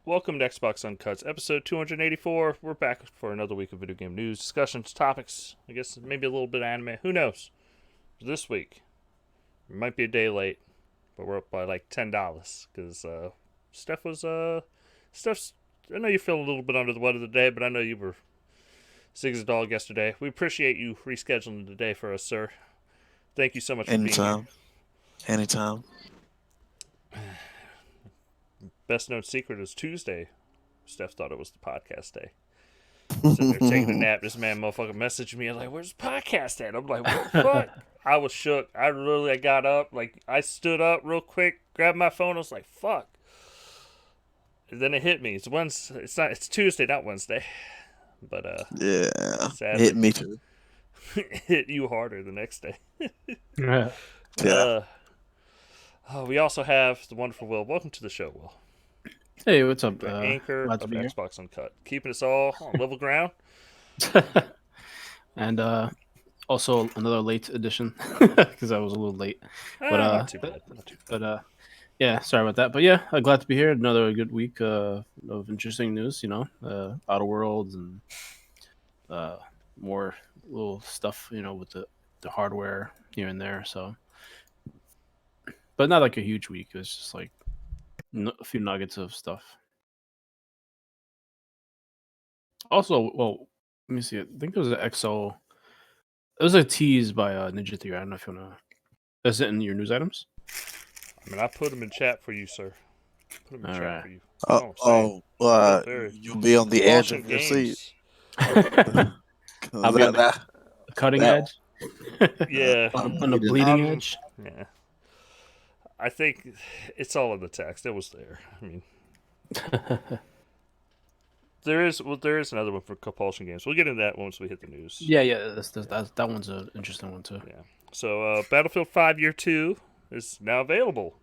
Welcome to Xbox Uncut, episode 284. We're back for another week of video game news, discussions, topics. I guess maybe a little bit of anime. Who knows? This week, we might be a day late, but we're up by like $10 because Steph was Steph's. I know you feel a little bit under the weather today, but I know you were sick as a dog yesterday. We appreciate you rescheduling the day for us, sir. Thank you so much for being here. Anytime. Best known secret is Tuesday. Steph thought it was the podcast day. Sitting there taking a nap. This man motherfucker messaged me like, "Where's the podcast at?" I'm like, "What the fuck?" I was shook. I got up. Like, I stood up real quick, grabbed my phone. I was like, "Fuck." And then it hit me. It's Tuesday, not Wednesday. But yeah, sadly, hit me too. hit you harder the next day. Yeah. We also have the wonderful Will. Welcome to the show, Will. Hey, what's up? The anchor of Xbox Uncut, keeping us all on level ground. And also another late edition because I was a little late. But not too bad. But yeah, sorry about that. But yeah, I'm glad to be here. Another good week of interesting news. Outer Worlds and more little stuff. With the hardware here and there. So, but not like a huge week. It was just like a few nuggets of stuff. Also, well, let me see. I think there was an XO. It was a tease by Ninja Theory. I don't know if you want to. Is it in your news items? I mean, I put them in chat for you, sir. Put them in All chat right. for you. You'll be on the edge of your seat. I'll be on the cutting edge. Yeah. On the bleeding edge. Yeah. I think it's all in the text. It was there. I mean, there is another one for Compulsion games. We'll get into that once we hit the news. Yeah. That one's an interesting one too. Yeah. So, Battlefield 5 Year 2 is now available.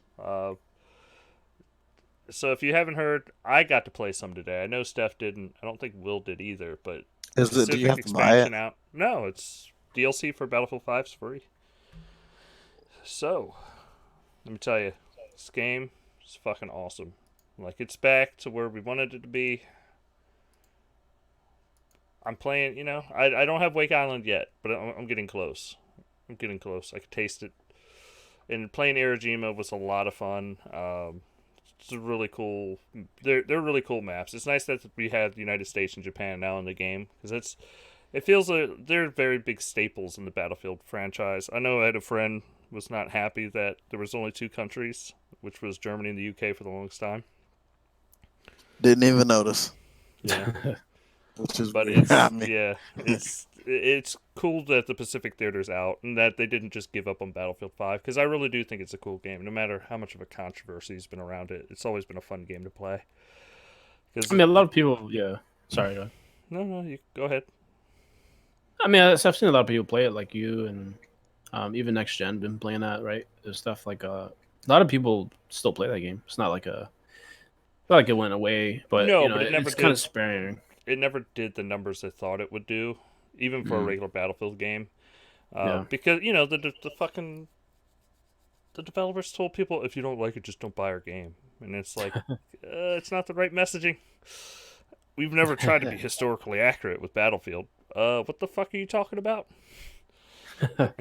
So if you haven't heard, I got to play some today. I know Steph didn't. I don't think Will did either. But do you have to buy it? out? No, it's DLC for Battlefield 5's free. So, let me tell you, this game is fucking awesome. Like, it's back to where we wanted it to be. I'm playing, I don't have Wake Island yet, but I'm getting close. I can taste it. And playing Irijima was a lot of fun. It's a really cool. They're really cool maps. It's nice that we have the United States and Japan now in the game because it feels like they're very big staples in the Battlefield franchise. I know I had a friend was not happy that there was only two countries, which was Germany and the UK for the longest time. Didn't even notice. Yeah. But it's cool that the Pacific Theater's out and that they didn't just give up on Battlefield 5 because I really do think it's a cool game. No matter how much of a controversy has been around it, it's always been a fun game to play. I mean, a lot of people. Yeah. Sorry. No, you go ahead. I mean, I've seen a lot of people play it, like you, and even Next Gen been playing that, right? There's stuff like a lot of people still play that game. It's not like it went away, but it's kind of sparing. It never did the numbers they thought it would do, even for a regular Battlefield game. Because the developers told people, if you don't like it, just don't buy our game, and it's like it's not the right messaging. We've never tried to be historically accurate with Battlefield. What the fuck are you talking about? So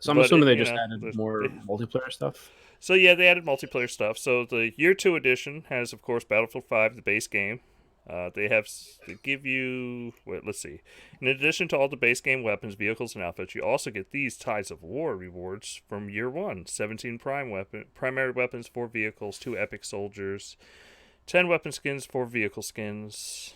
I'm assuming they just added more multiplayer stuff. So yeah, they added multiplayer stuff. So the Year 2 edition has, of course, Battlefield 5, the base game. They give you, let's see. In addition to all the base game weapons, vehicles, and outfits, you also get these Tides of War rewards from Year 1. 17 primary weapons, 4 vehicles, 2 epic soldiers, 10 weapon skins, 4 vehicle skins.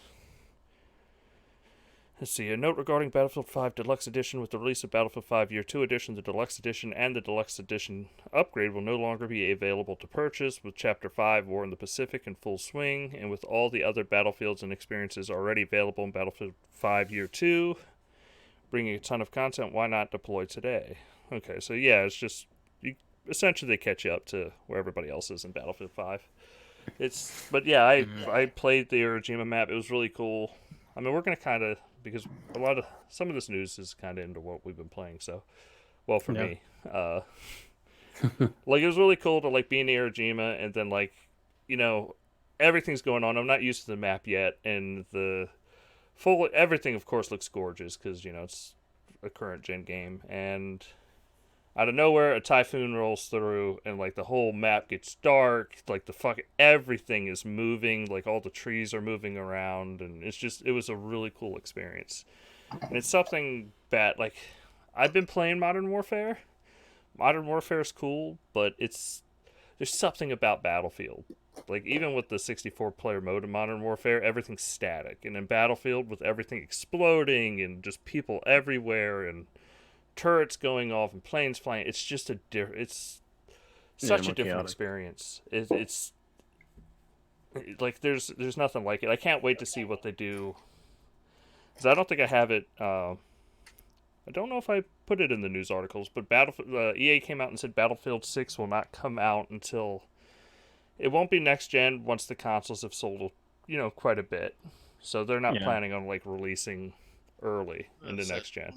Let's see, a note regarding Battlefield 5 Deluxe Edition. With the release of Battlefield 5 Year 2 Edition, the Deluxe Edition and the Deluxe Edition upgrade will no longer be available to purchase, with Chapter 5 War in the Pacific in full swing, and with all the other battlefields and experiences already available in Battlefield 5 Year 2, bringing a ton of content, why not deploy today? Okay, so yeah, it's just, essentially they catch you up to where everybody else is in Battlefield 5. But yeah, I played the Irijima map. It was really cool. I mean, we're going to kind of, because some of this news is kind of into what we've been playing. So, well, for me, like, it was really cool to like be in Irijima and then like, everything's going on. I'm not used to the map yet, and the full everything, of course, looks gorgeous because it's a current gen game. And out of nowhere, a typhoon rolls through, and like the whole map gets dark. Like everything is moving. Like all the trees are moving around, and it was a really cool experience. And it's something that like I've been playing Modern Warfare. Modern Warfare is cool, but there's something about Battlefield. Like even with the 64-player mode in Modern Warfare, everything's static, and in Battlefield, with everything exploding and just people everywhere and turrets going off and planes flying, it's just it's such a different chaotic experience. It's like there's nothing like it. I can't wait to see what they do. Because I don't think I have it. I don't know if I put it in the news articles, but EA came out and said Battlefield 6 will not come out until... It won't be next gen once the consoles have sold, quite a bit. So they're not planning on like releasing early into next gen.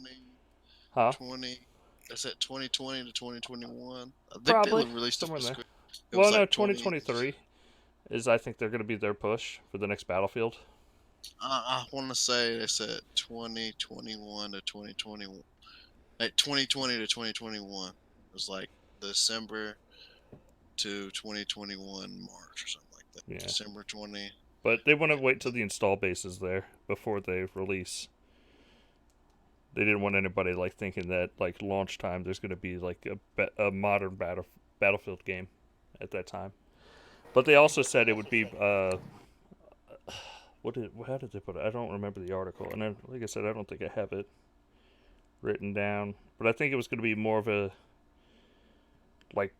20. That's at 2020 to 2021. I think Probably they released somewhere there. Well, no, 2023 is, I think, they're going to be their push for the next Battlefield. I want to say they said 2021 to 2021. Like 2020 to 2021. It was like December to 2021 March or something like that. Yeah. December 20. But they want to wait till the install base is there before they release. They didn't want anybody like thinking that like launch time there's going to be like a modern Battlefield game at that time. But they also said it would be how did they put it? I don't remember the article, and like I said, I don't think I have it written down. But I think it was going to be more of a like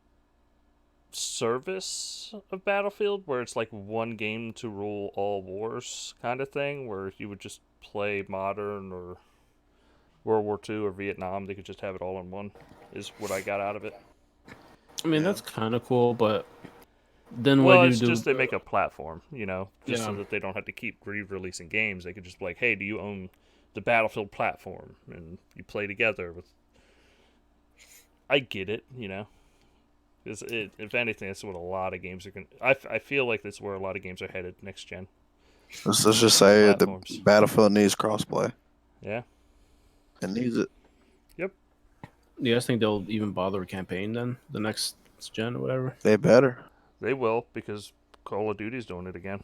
service of Battlefield, where it's like one game to rule all wars kind of thing, where you would just play modern or World War II or Vietnam. They could just have it all in one, is what I got out of it. I mean, that's kind of cool, but then well, what it's do you do? Just they make a platform, just so that they don't have to keep re-releasing games. They could just be like, hey, do you own the Battlefield platform? And you play together with... I get it, Because if anything, that's what a lot of games are going to... I feel like that's where a lot of games are headed next gen. Let's just say the Battlefield needs crossplay. Yeah. It needs it. Yep. You guys think they'll even bother a campaign then? The next gen or whatever? They better. They will, because Call of Duty's doing it again.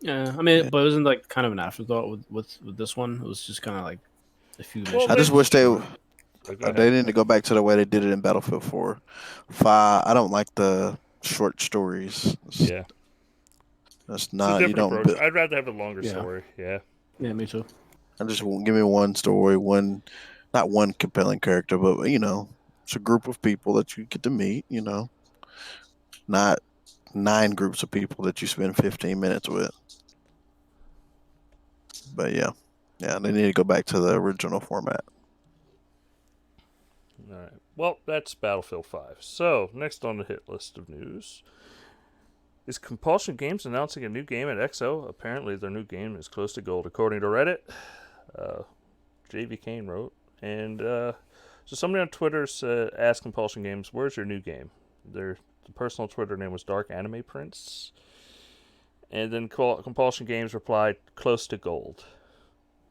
Yeah, I mean, but it wasn't like kind of an afterthought with this one. It was just kind of like a few missions. I just wish they need to go back to the way they did it in Battlefield 4. 5, I don't like the short stories. Yeah. That's not... You don't... I'd rather have a longer story, yeah. Yeah, me too. I just won't give me one story, not one compelling character, but it's a group of people that you get to meet, not 9 groups of people that you spend 15 minutes with. But yeah, they need to go back to the original format. All right. Well, that's Battlefield 5. So, next on the hit list of news is Compulsion Games announcing a new game at XO. Apparently, their new game is close to gold, according to Reddit. JV Kane wrote. And so somebody on Twitter asked Compulsion Games, where's your new game? The personal Twitter name was Dark Anime Prince. And then Compulsion Games replied, close to gold.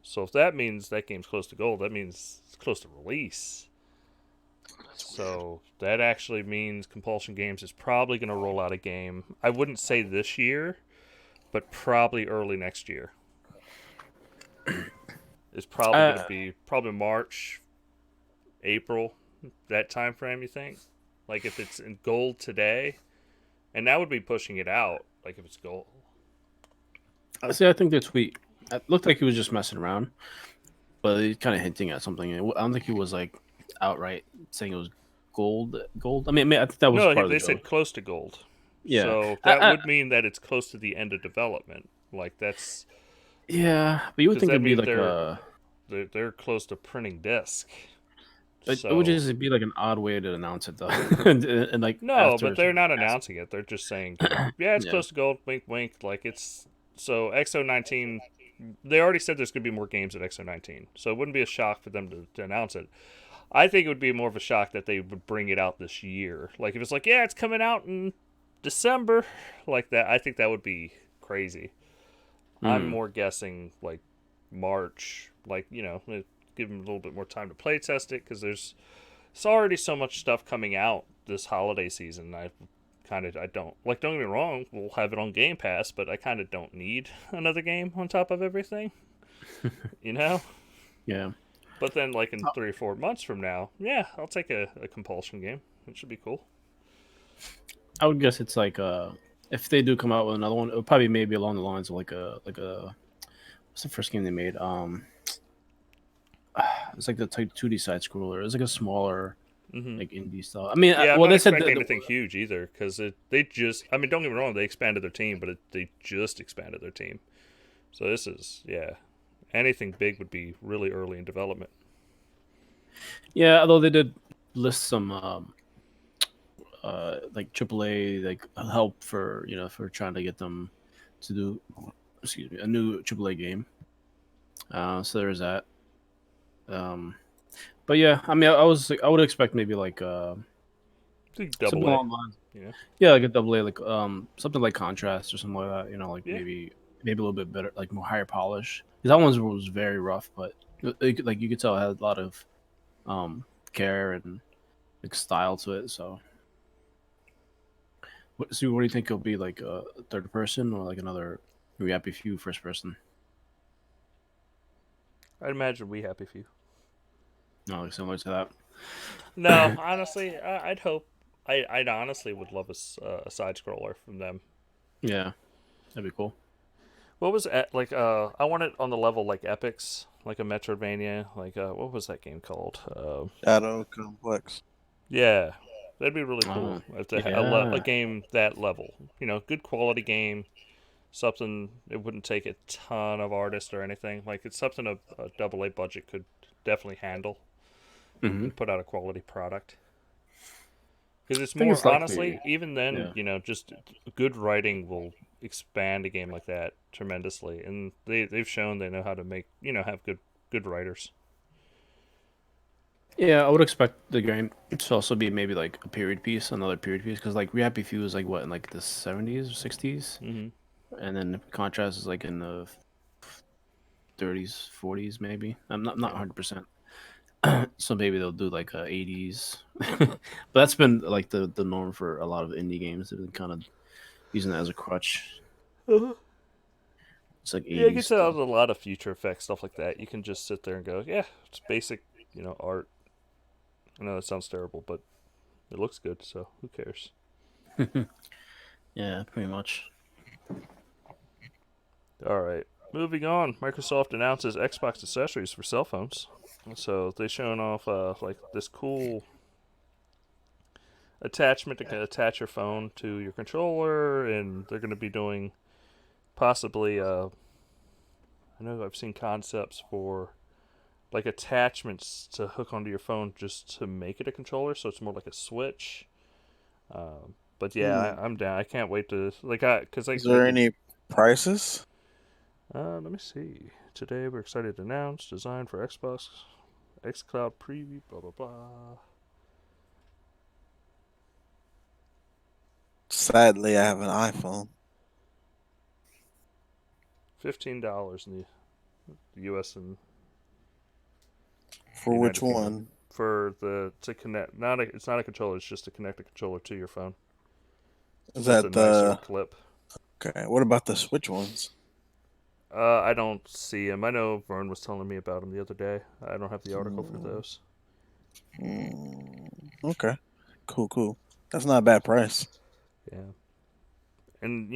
So if that means that game's close to gold, that means it's close to release. So that actually means Compulsion Games is probably going to roll out a game. I wouldn't say this year, but probably early next year. It's probably going to be probably March, April, that time frame, you think? Like if it's in gold today, and that would be pushing it out, like if it's gold. See, I think their tweet, it looked like he was just messing around, but he's kind of hinting at something. I don't think he was like outright saying it was gold. I mean, I think that was part of the they said close to gold. Yeah. So that would mean that it's close to the end of development. Like that's... Yeah, but you would think it'd be like they're close to printing disc. It would just be like an odd way to announce it, though. and like no, but they're not announcing it. They're just saying, yeah, it's close to gold. Wink, wink. Like it's so XO19. They already said there's going to be more games at XO19, so it wouldn't be a shock for them to announce it. I think it would be more of a shock that they would bring it out this year. Like if it's like, yeah, it's coming out in December, like that, I think that would be crazy. I'm Mm. more guessing like March, like give them a little bit more time to play test it because there's already so much stuff coming out this holiday season. I don't like. Don't get me wrong, we'll have it on Game Pass, but I kind of don't need another game on top of everything, you know. Yeah. But then, like in 3 or 4 months from now, yeah, I'll take a compulsion game. It should be cool. I would guess it's like if they do come out with another one, it'll probably maybe along the lines of like a what's the first game they made? It's like the type 2D side scroller. It's like a smaller Hmm. like indie style. I mean, Yeah, I'm well, not they said expecting anything huge either because they just. I mean, don't get me wrong, they expanded their team, but they just expanded their team. So this is anything big would be really early in development. yeah, although they did list some like AAA like help for for trying to get them to do a new AAA game. So there's that. Um, but yeah, I mean, I would expect maybe like something Double A, along the lines. you know. Yeah, like a double A, like something like Contrast or something like that. Like Yeah. maybe a little bit better, like more higher polish. 'Cause that one was very rough, but like you could tell it had a lot of care and like style to it. So, what do you think it'll be like a third person or like another Happy Few first person? I'd imagine We Happy Few. No, like similar to No, that. honestly, I'd hope. I'd honestly would love a side scroller from them. Yeah, that'd be cool. What was it like? I want it on the level like Epic's, like a Metroidvania. Like what was that game called? Shadow Complex. Yeah, that'd be really cool if they had a Yeah. game that level. Good quality game. Something it wouldn't take a ton of artists or anything. Like it's something a double A budget could definitely handle Hmm. and put out a quality product. Because it's I think more it's likely. honestly, even then, Yeah. just good writing will expand a game like that tremendously, and they've shown they know how to make have good writers. Yeah, I would expect the game to also be maybe like a period piece, another period piece, because like Happy Few is like what in like the 70s or 60s, Hmm. and then Contrast is like in the 30s, 40s maybe. I'm not Yeah. 100%. So maybe they'll do like 80s, but that's been like the norm for a lot of indie games. They've been kind of using that as a crutch. Uh-huh. It's like Yeah, I 80s guess out stuff. a lot of future effects stuff like that. You can just sit there and go, yeah, it's basic, art. I know that sounds terrible, but it looks good, so who cares? Yeah, pretty much. All right. Moving on, Microsoft announces Xbox accessories for cell phones. So they showing off like this cool attachment to attach your phone to your controller, and they're going to be doing possibly. I know I've seen concepts for like attachments to hook onto your phone just to make it a controller, so it's more like a Switch. But yeah, Hmm. I'm down. I can't wait to because Is they there could. any prices? Let me see. Today we're excited to announce design for Xbox xCloud preview. Blah blah blah. Sadly, I have an iPhone. $15 in the U.S. and For which United Kingdom one? for the to connect. It's not a controller. It's just to connect the controller to your phone. Is It's just a that nicer the clip. okay? What about the Switch ones? I don't see him. I know Vern was telling me about him the other day. I don't have the article for Mm, those. okay, cool, cool. That's not a bad price. Yeah, and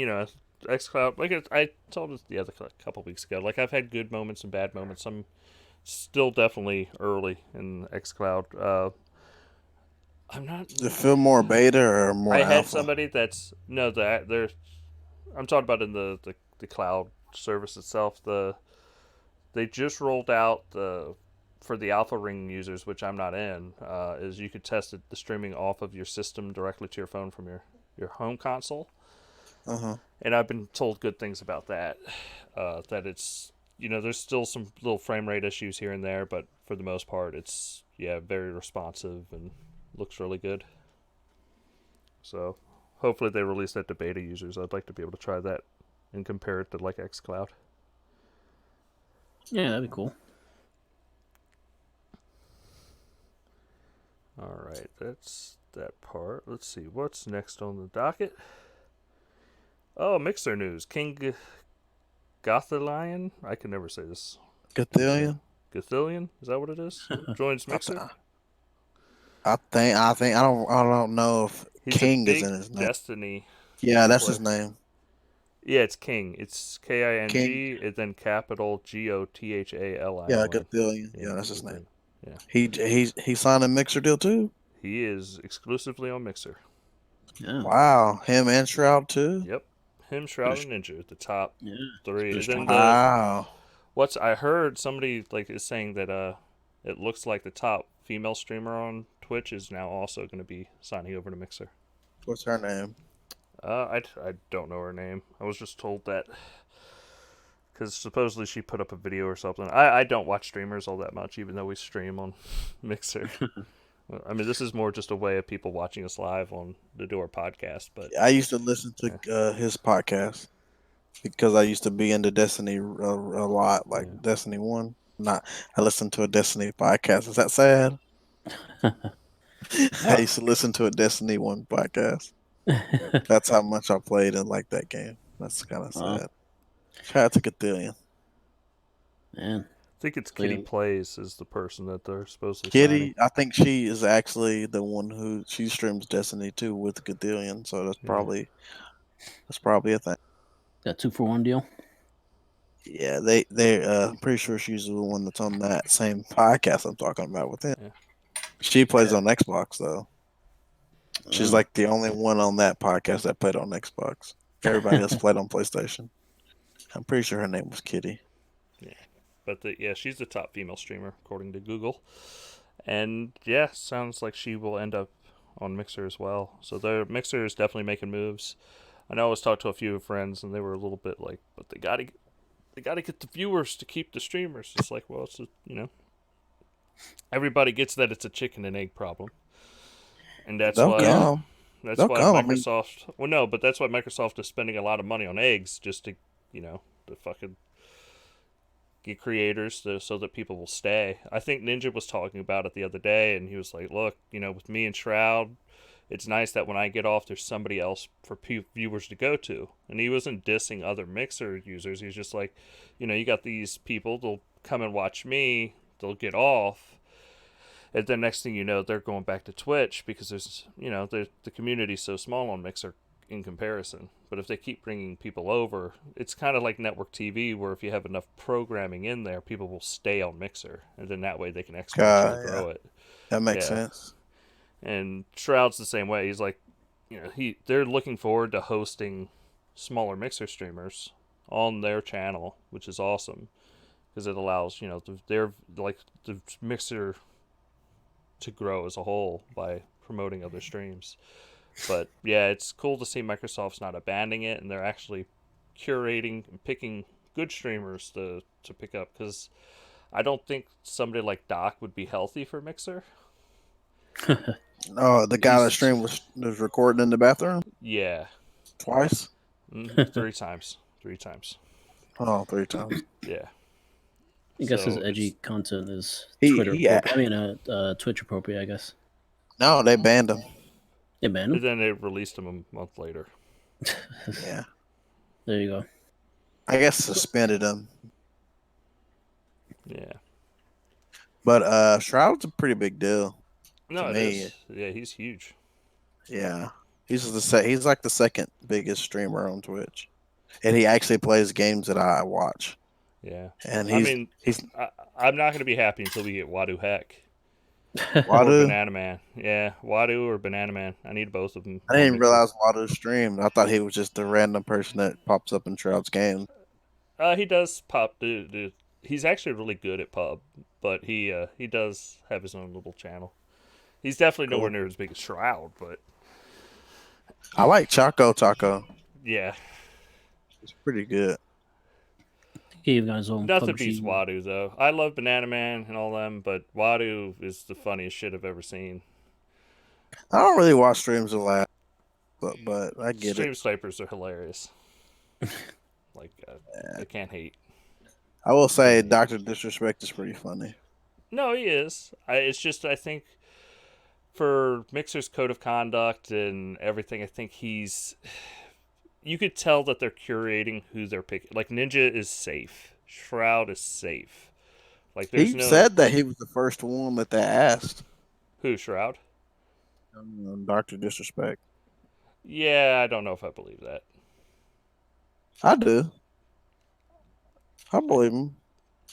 XCloud. Like I told us the other couple weeks ago. Like I've had good moments and bad moments. I'm still definitely early in XCloud. I'm not. Does it feel more beta or more I had alpha? somebody that's no that they're. I'm talking about in the cloud service itself. They just rolled out for the alpha ring users, which I'm not in. Is you could test the streaming off of your system directly to your phone from your home console, Uh huh. and I've been told good things about that. That it's there's still some little frame rate issues here and there, but for the most part, it's very responsive and looks really good. So hopefully they release that to beta users. I'd like to be able to try that and compare it to like xCloud. Yeah, that'd be cool. All right, that's that part. Let's see what's next on the docket. Oh, Mixer news. KingGothalion. I can never say this. Gothalion. Gothalion? Is that what it is? Joins Mixer. I don't know if He's King a is big in his name. Destiny. Yeah, that's his name. Yeah, it's King. It's King, King. and then capital GOTHALION. Yeah, Gothalion. Yeah, that's his name. Yeah. He signed a Mixer deal too. He is exclusively on Mixer. Yeah. Wow, him and Shroud too. Yep. Him, Shroud, and Ninja, the top three. Pretty Then Wow. what's I heard somebody like is saying that it looks like the top female streamer on Twitch is now also going to be signing over to Mixer. What's her name? I don't know her name. I was just told that because supposedly she put up a video or something. I don't watch streamers all that much, even though we stream on Mixer. I mean, this is more just a way of people watching us live on the Do Our podcast. But I used to listen to his podcast because I used to be into Destiny a lot, like Destiny 1. I listened to a Destiny podcast. Is that sad? I used to listen to a Destiny 1 podcast. That's how much I played and liked that game. That's kind of sad. Shout out to Gothalion. Man. I think it's Kitty Plays is the person that they're supposedly Kitty, signing. I think she is actually the one who she streams Destiny 2 with Gothalion, so that's probably a thing. That 2-for-1 deal. Yeah, they're pretty sure she's the one that's on that same podcast I'm talking about with him. Yeah. She plays on Xbox though. She's like the only one on that podcast that played on Xbox. Everybody else played on PlayStation. I'm pretty sure her name was Kitty. Yeah, but she's the top female streamer according to Google, and yeah, sounds like she will end up on Mixer as well. So their Mixer is definitely making moves. I know I was talking to a few friends, and they were a little bit like, but they gotta get the viewers to keep the streamers. It's like, well, it's everybody gets that it's a chicken and egg problem, and that's why Microsoft. Well, no, but that's why Microsoft is spending a lot of money on eggs just to to fucking get creators so that people will stay. I think Ninja was talking about it the other day, and he was like, look, with me and Shroud, it's nice that when I get off, there's somebody else for viewers to go to. And he wasn't dissing other Mixer users. He's just like, you got these people, they'll come and watch me, they'll get off, and then next thing you know, they're going back to Twitch because there's, the community's so small on Mixer in comparison. But if they keep bringing people over, it's kind of like network TV, where if you have enough programming in there, people will stay on Mixer, and then that way they can exponentially grow it. That makes sense. And Shroud's the same way. He's like, they're looking forward to hosting smaller Mixer streamers on their channel, which is awesome because it allows the Mixer to grow as a whole by promoting other streams. But yeah, it's cool to see Microsoft's not abandoning it, and they're actually curating and picking good streamers to pick up, because I don't think somebody like Doc would be healthy for Mixer. Oh, the guy that streamed was recording in the bathroom? Yeah. Twice? 3 times. 3 times. Oh, 3 times. Yeah. I guess his edgy content is Twitter appropriate. Twitch appropriate, I guess. No, they banned him. They banned him? And then they released him a month later. Yeah. There you go. I guess suspended him. Yeah. But Shroud's a pretty big deal. No, it is. Yeah, he's huge. Yeah. He's like the second biggest streamer on Twitch. And he actually plays games that I watch. Yeah. And I'm not going to be happy until we get Wadu Heck. Wadu? Or Banana Man. Yeah, Wadu or Banana Man. I need both of them. I didn't realize Wadu streamed. I thought he was just a random person that pops up in Shroud's game. He does pop. He's actually really good at pub, but he does have his own little channel. He's definitely nowhere near as big as Shroud, but I like Choco Taco. Yeah. He's pretty good. He got his own Nothing beats Wadu, though. I love Banana Man and all them, but Wadu is the funniest shit I've ever seen. I don't really watch streams a lot, but I get Stream it. snipers are hilarious. Like, I can't hate. I will say Dr. Disrespect is pretty funny. No, he is. It's just, I think, for Mixer's code of conduct and everything, I think he's... You could tell that they're curating who they're picking. Like, Ninja is safe. Shroud is safe. Like, there's He said that he was the first one that they asked. Who, Shroud? Dr. Disrespect. Yeah, I don't know if I believe that. I do. I believe him.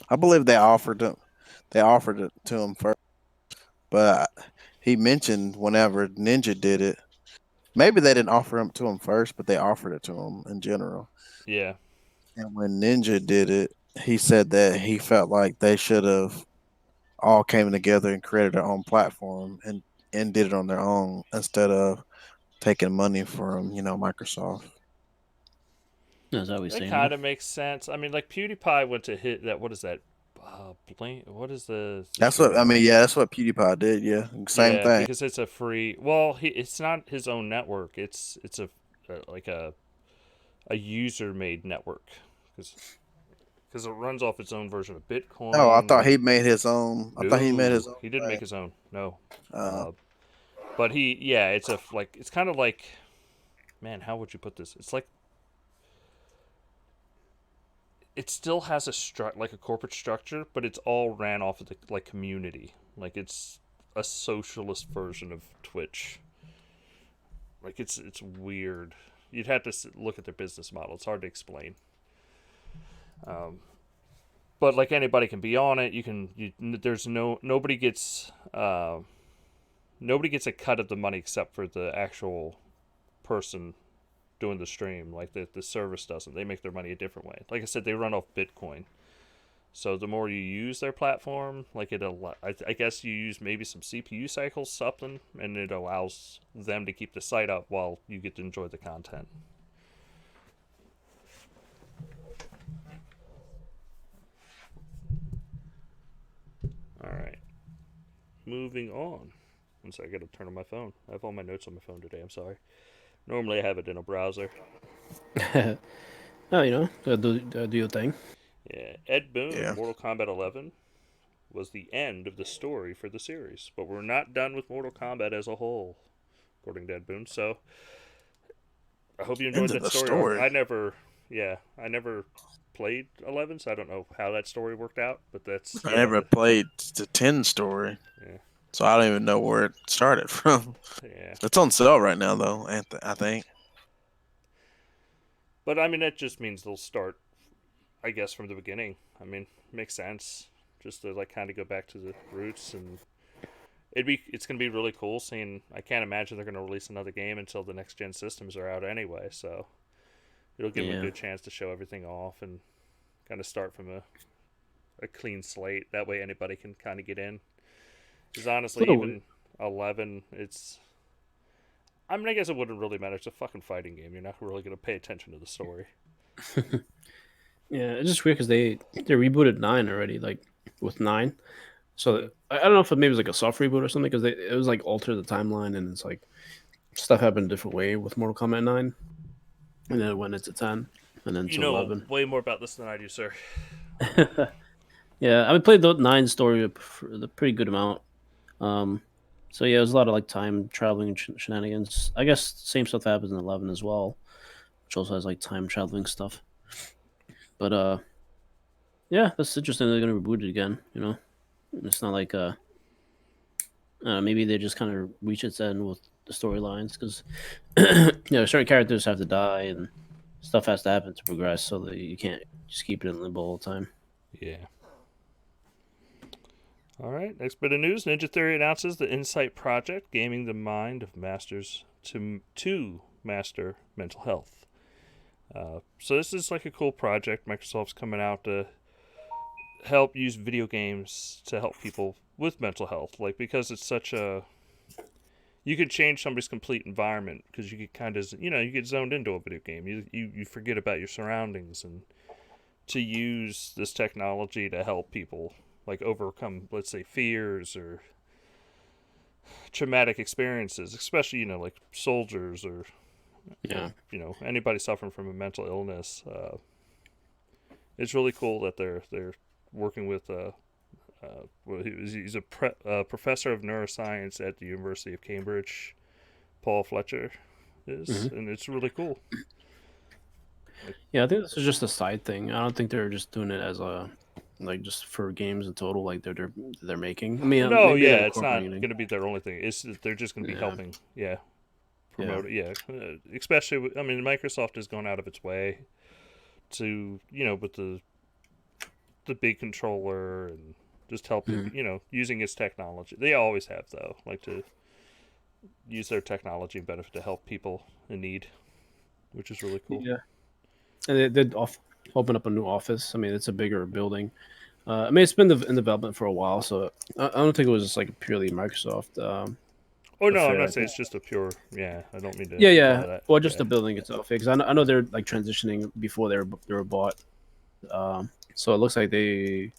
I believe they offered him. They offered it to him first, but he mentioned whenever Ninja did it. Maybe they didn't offer him to him first, but they offered it to him in general. Yeah. And when Ninja did it, he said that he felt like they should have all came together and created their own platform and did it on their own instead of taking money from Microsoft. That's how we That say kind of makes sense. I mean, like PewDiePie went to hit that. What is that? What is the? That's what I mean. Yeah, that's what PewDiePie did. Yeah, same Yeah, thing. because it's a free. Well, it's not his own network. It's like a user made network because it runs off its own version of Bitcoin. No, I thought he made his own. I thought he made his own. He didn't make his own. No. Uh, But it's kind of like, man, how would you put this? It's like it still has like a corporate structure, but it's all ran off of the like community. Like it's a socialist version of Twitch. Like it's weird. You'd have to look at their business model. It's hard to explain. But like anybody can be on it. There's nobody gets a cut of the money except for the actual person doing the stream. Like the service doesn't. They make their money a different way. Like I said, they run off Bitcoin. So the more you use their platform, like I guess you use maybe some CPU cycles, something, and it allows them to keep the site up while you get to enjoy the content. All right. Moving on. One second, I gotta turn on my phone. I have all my notes on my phone today. I'm sorry. Normally I have it in a browser. Oh, do your thing. Yeah. Ed Boon Yeah. of Mortal Kombat 11 was the end of the story for the series, but we're not done with Mortal Kombat as a whole, according to Ed Boon. So I hope you enjoyed that story. I never played 11, so I don't know how that story worked out. But I never played the 10 story, so I don't even know where it started from. Yeah, it's on sale right now though. I think. But I mean, that just means they'll start, I guess, from the beginning. I mean, makes sense. Just to like kind of go back to the roots, and it's gonna be really cool seeing. I can't imagine they're gonna release another game until the next gen systems are out anyway. So it'll give them a good chance to show everything off and kind of start from a clean slate. That way, anybody can kind of get in. Because honestly, even 11, I mean, I guess it wouldn't really matter. It's a fucking fighting game. You're not really going to pay attention to the story. Yeah, it's just weird because they rebooted 9 already, like with 9. So I don't know if maybe it was like a soft reboot or something because it was like alter the timeline and it's like stuff happened a different way with Mortal Kombat 9, and then it went into 10, and then to 11. Way more about this than I do, sir. Yeah, I played the 9 story for a pretty good amount. So yeah, there's a lot of like time traveling shenanigans. I guess same stuff happens in 11 as well, which also has like time traveling stuff. But yeah, that's interesting. They're gonna reboot it again. It's not like maybe they just kind of reach its end with the storylines because certain characters have to die and stuff has to happen to progress, so that you can't just keep it in limbo all the time. Yeah. All right, next bit of news. Ninja Theory announces the Insight Project, gaming the mind of masters to master mental health. So this is like a cool project. Microsoft's coming out to help use video games to help people with mental health. Like, because it's such a... You could change somebody's complete environment because you get kind of, you get zoned into a video game. You forget about your surroundings, and to use this technology to help people like overcome, let's say, fears or traumatic experiences, especially, like soldiers or Yeah. You know, anybody suffering from a mental illness, it's really cool that they're working with he's a professor of neuroscience at the University of Cambridge. Paul Fletcher is, and it's really cool. Yeah, I think this is just a side thing. I don't think they're just doing it as a like just for games in total, like they're making. I mean, No, maybe they're yeah, it's not incorporating. going to be their only thing. It's they're just going to be Yeah. helping, promote it. Yeah, especially I mean, Microsoft has gone out of its way to with the big controller and just helping using its technology. They always have though, like to use their technology and benefit to help people in need, which is really cool. Yeah, and they did open up a new office. I mean, it's a bigger building. I mean, it's been in development for a while, so I don't think it was just like purely Microsoft. Oh no, I'm affair. I not saying think. it's just a pure. Yeah, I don't mean to Yeah, imply yeah. that. Well, just Yeah. the building itself, because I know they're like transitioning before they were bought. So it looks like they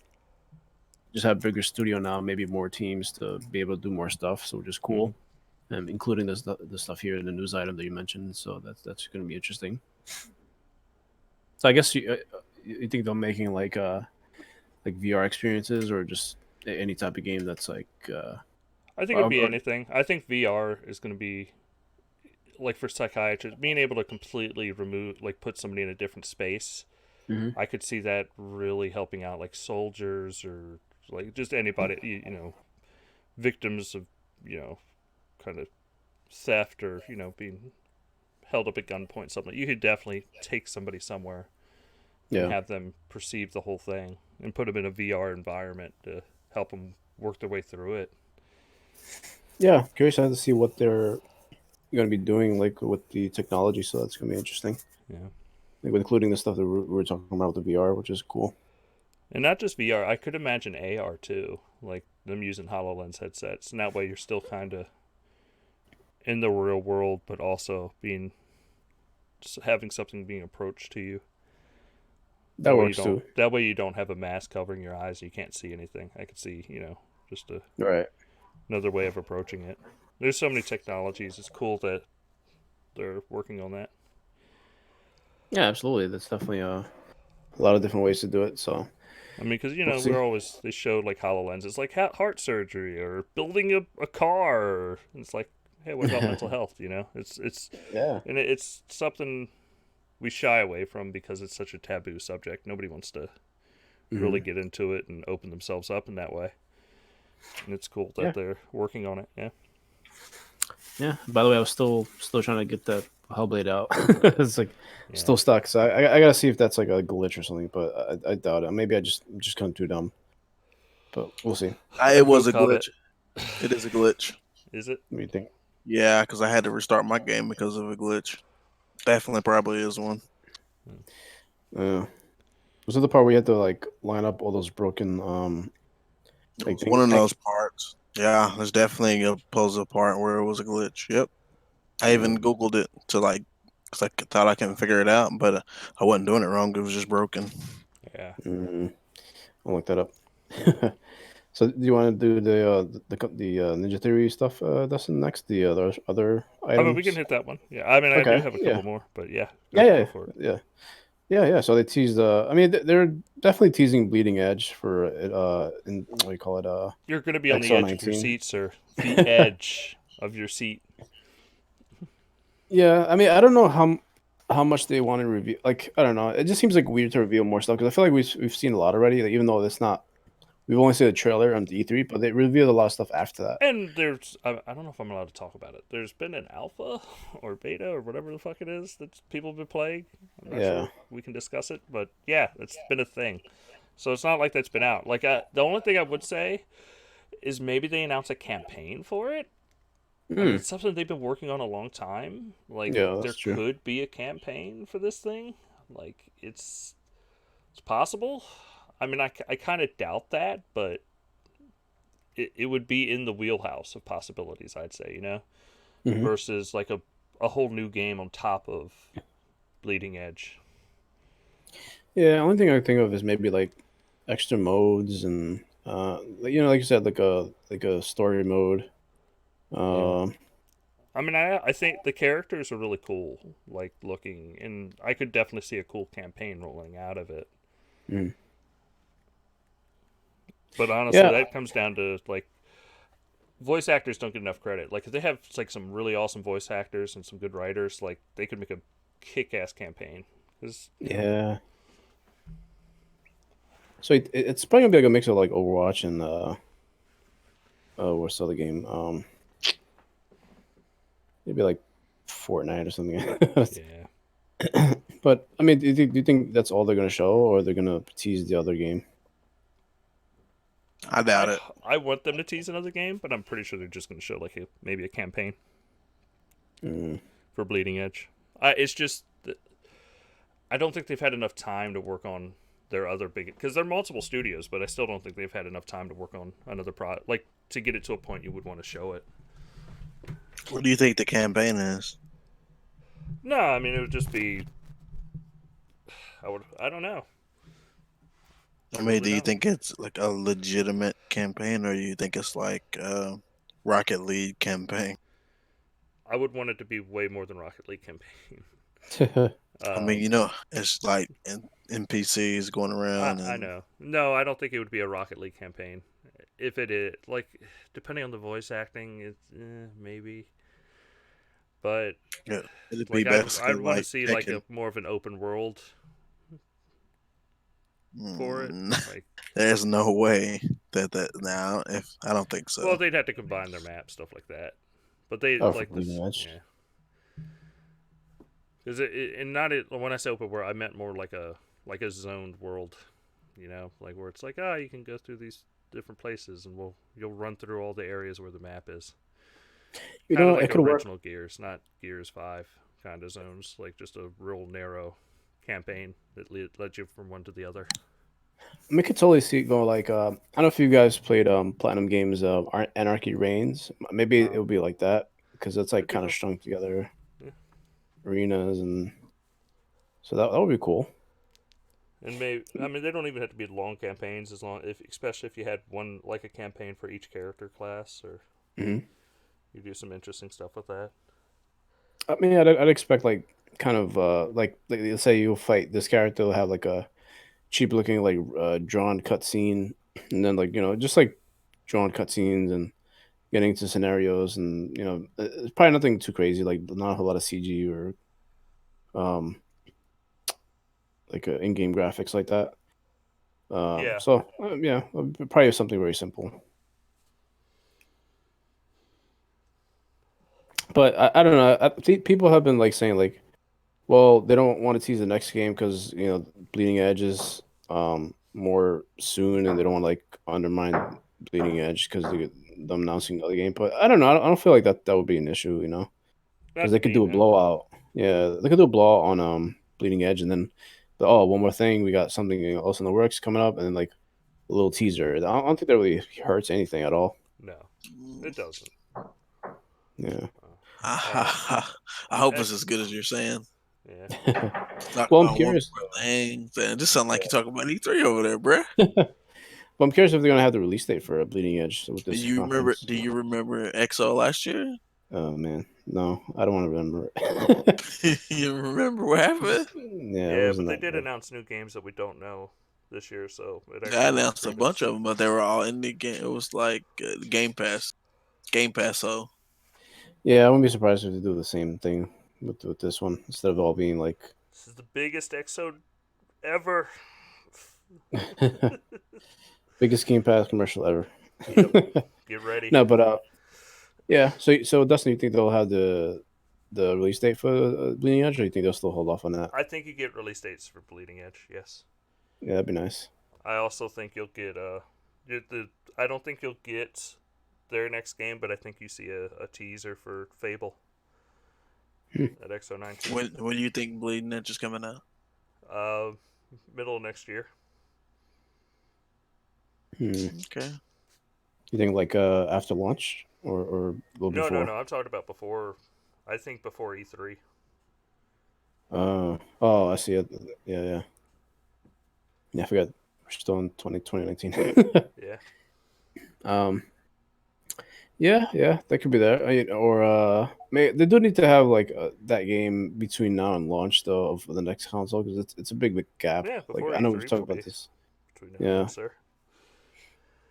just have a bigger studio now, maybe more teams to be able to do more stuff. So which is cool, including the stuff here in the news item that you mentioned. So that's going to be interesting. So I guess you think they're making like VR experiences or just any type of game that's like I think it'd be anything. I think VR is going to be like for psychiatrists being able to completely remove, like, put somebody in a different space. Mhm. I could see that really helping out, like soldiers or like just anybody, victims of kind of theft or being held up at gunpoint. Something you could definitely take somebody somewhere and have them perceive the whole thing and put them in a VR environment to help them work their way through it. Yeah, curious to see what they're going to be doing like with the technology. So that's going to be interesting. Yeah. Like, including the stuff that we're talking about with the VR, which is cool. And not just VR, I could imagine AR too, like them using HoloLens headsets. And that way you're still kind of in the real world, but also just having something being approached to you. That works too. That way you don't have a mask covering your eyes. You can't see anything. I could see, just another way of approaching it. There's so many technologies. It's cool that they're working on that. Yeah, absolutely. That's definitely a lot of different ways to do it. So, I mean, because they showed like HoloLens. It's like heart surgery or building a car. And it's like, hey, what about mental health? It's and it's something we shy away from because it's such a taboo subject. Nobody wants to really get into it and open themselves up in that way. And it's cool that they're working on it. Yeah. Yeah. By the way, I was still trying to get that Hellblade out. It's like still stuck. So I gotta see if that's like a glitch or something. But I doubt it. Maybe I'm just kind of too dumb. But we'll see. It was a glitch. It is a glitch. Is it? What do you think? Yeah, because I had to restart my game because of a glitch. Definitely, probably is one. Was it the part where you had to like line up all those broken like one of those parts? Yeah, there's definitely a puzzle part where it was a glitch. Yep. I even Googled it to because I thought I couldn't figure it out, but I wasn't doing it wrong. It was just broken. Yeah. I'll look that up. So, do you want to do the Ninja Theory stuff, Dustin? Next, the other items. I mean, we can hit that one. Yeah. I mean, I do have a couple more, but yeah. Yeah. So they teased. I mean, they're definitely teasing Bleeding Edge for it. In what do you call it? You're going to be on the edge of your seat, sir. The edge of your seat. Yeah, I mean, I don't know how much they want to reveal. Like, I don't know. It just seems like weird to reveal more stuff because I feel like we've seen a lot already. Like, even though it's not, we've only seen a trailer on the E3, but they revealed a lot of stuff after that. And there's, I don't know if I'm allowed to talk about it. There's been an alpha or beta or whatever the fuck it is that people have been playing. I'm not sure we can discuss it, but yeah, it's been a thing. So it's not like that's been out. Like, the only thing I would say is maybe they announce a campaign for it. I mean, it's something they've been working on a long time. Like, there could be a campaign for this thing. Like, it's possible. I mean, I kind of doubt that, but it would be in the wheelhouse of possibilities, I'd say, versus like a whole new game on top of Bleeding Edge. Yeah, the only thing I think of is maybe like extra modes and like you said, like a story mode. I mean, I think the characters are really cool, like looking, and I could definitely see a cool campaign rolling out of it. Mm. But honestly, Yeah, that comes down to like voice actors don't get enough credit. Like if they have like some really awesome voice actors and some good writers, like they could make a kick-ass campaign. 'Cause, yeah. So it's probably gonna be like a mix of like Overwatch and what's the other game? Maybe like Fortnite or something. yeah, But I mean, do you think that's all they're gonna show, or they're gonna tease the other game? I doubt it. I want them to tease another game, but I'm pretty sure they're just going to show like maybe a campaign Mm. for Bleeding Edge. It's just I don't think they've had enough time to work on their other big because they're multiple studios, but I still don't think they've had enough time to work on another product like to get it to a point you would want to show it. What do you think the campaign is? No, I mean it would just be. I don't know. I mean, do you think it's like a legitimate campaign, or do you think it's like Rocket League campaign? I would want it to be way more than Rocket League campaign. I mean, you know, it's like NPCs going around, I and know. No, I don't think it would be a Rocket League campaign. If it is, like, depending on the voice acting, it's maybe. But yeah, it'd be like, I'd basically want to like see like taking. a more of an open world for it. Like, There's no way that now. If I don't think so. well, they'd have to combine their map stuff like that. But they Oh, for like Bleeding this, Edge. yeah. Because and not it when I say open world, I meant more like a zoned world, you know, like where it's like you can go through these different places and you'll run through all the areas where the map is. You Kind of know, like it could work. original Gears, not Gears 5 kind of zones, like just a real narrow campaign that led you from one to the other. I mean, I could totally see it go like I don't know if you guys played Platinum Games Anarchy Reigns. Maybe it would be like that because it's like It'd be kind of fun. strung together Yeah. arenas, and so that would be cool. And maybe I mean they don't even have to be long campaigns as long if especially if you had one like a campaign for each character class or Hmm. you do some interesting stuff with that. I mean, I'd expect like kind of like let's say you fight this character will have like a cheap looking like drawn cutscene, and then like just like drawn cutscenes and getting into scenarios, and it's probably nothing too crazy, like not a whole lot of CG or um like in-game graphics like that. Yeah. So yeah, probably something very simple. But I don't know. I think people have been like saying like, well, they don't want to tease the next game because Bleeding Edge is more soon, and they don't want to like undermine Bleeding Edge because them announcing the other game. But I don't know. I don't feel like that would be an issue, because Not they to could me, do a no. blowout. Yeah, they could do a blowout on Bleeding Edge, and then one more thing, we got something else in the works coming up, and then like a little teaser. I don't think that really hurts anything at all. No. It doesn't. Yeah. I hope it's as good as you're saying. Yeah. Talk Well, I'm about one curious. more thing. It just sound like you talking about E3 over there, bruh. Well, I'm curious if they're gonna have the release date for Bleeding Edge with Do this you remember? conference. Do you remember EXO last year? Oh man, no, I don't want to remember it. You remember what happened? Yeah, it Yeah, but wasn't they that did good. announce new games that we don't know this year, so it I actually works announced for a us. bunch of them, but they were all in the game. It was like Game Pass, Game Pass. So Yeah, I wouldn't be surprised if they do the same thing with this one instead of all being like This is the biggest exo ever. biggest Game Pass commercial ever. Yep. Get ready. No, but yeah. So Dustin, you think they'll have the release date for Bleeding Edge, or you think they'll still hold off on that? I think you get release dates for Bleeding Edge. Yes. Yeah, that'd be nice. I also think you'll get I don't think you'll get their next game, but I think you see a teaser for Fable at XO19. when do you think Bleeding Edge is coming out? Middle of next year. Okay. You think like after launch or a little No, before? no. I'm talking about before. I think before E3. Oh, I see it. Yeah. I forgot. We're still in 2019. Yeah. Yeah, that could be that. They do need to have like that game between now and launch though of the next console because it's a big gap. Yeah, Like before I know we've E3 talked will about be this. between now and then, Yeah, sir.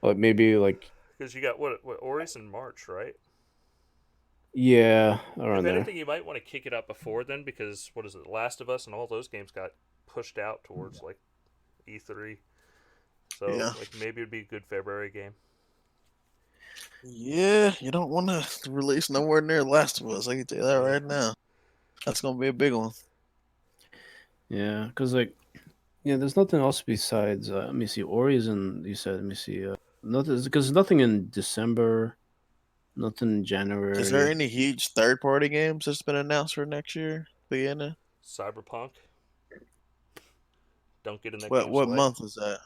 like maybe like Because you got what Ori's in March, right? yeah If around there. anything, you might want to kick it up before then because what is it, Last of Us and all those games got pushed out towards like E3. So Yeah. like maybe it'd be a good February game. Yeah, you don't want to release nowhere near Last of Us. I can tell you that Yeah. right now. That's gonna be a big one. Yeah, because like yeah, there's nothing else besides let me see. Ori's in you said let me see. Nothing because nothing in December, nothing in Is there January. any huge third-party games that's been announced for next year? Beginning? Cyberpunk. Don't get in that What game's what way. month is that?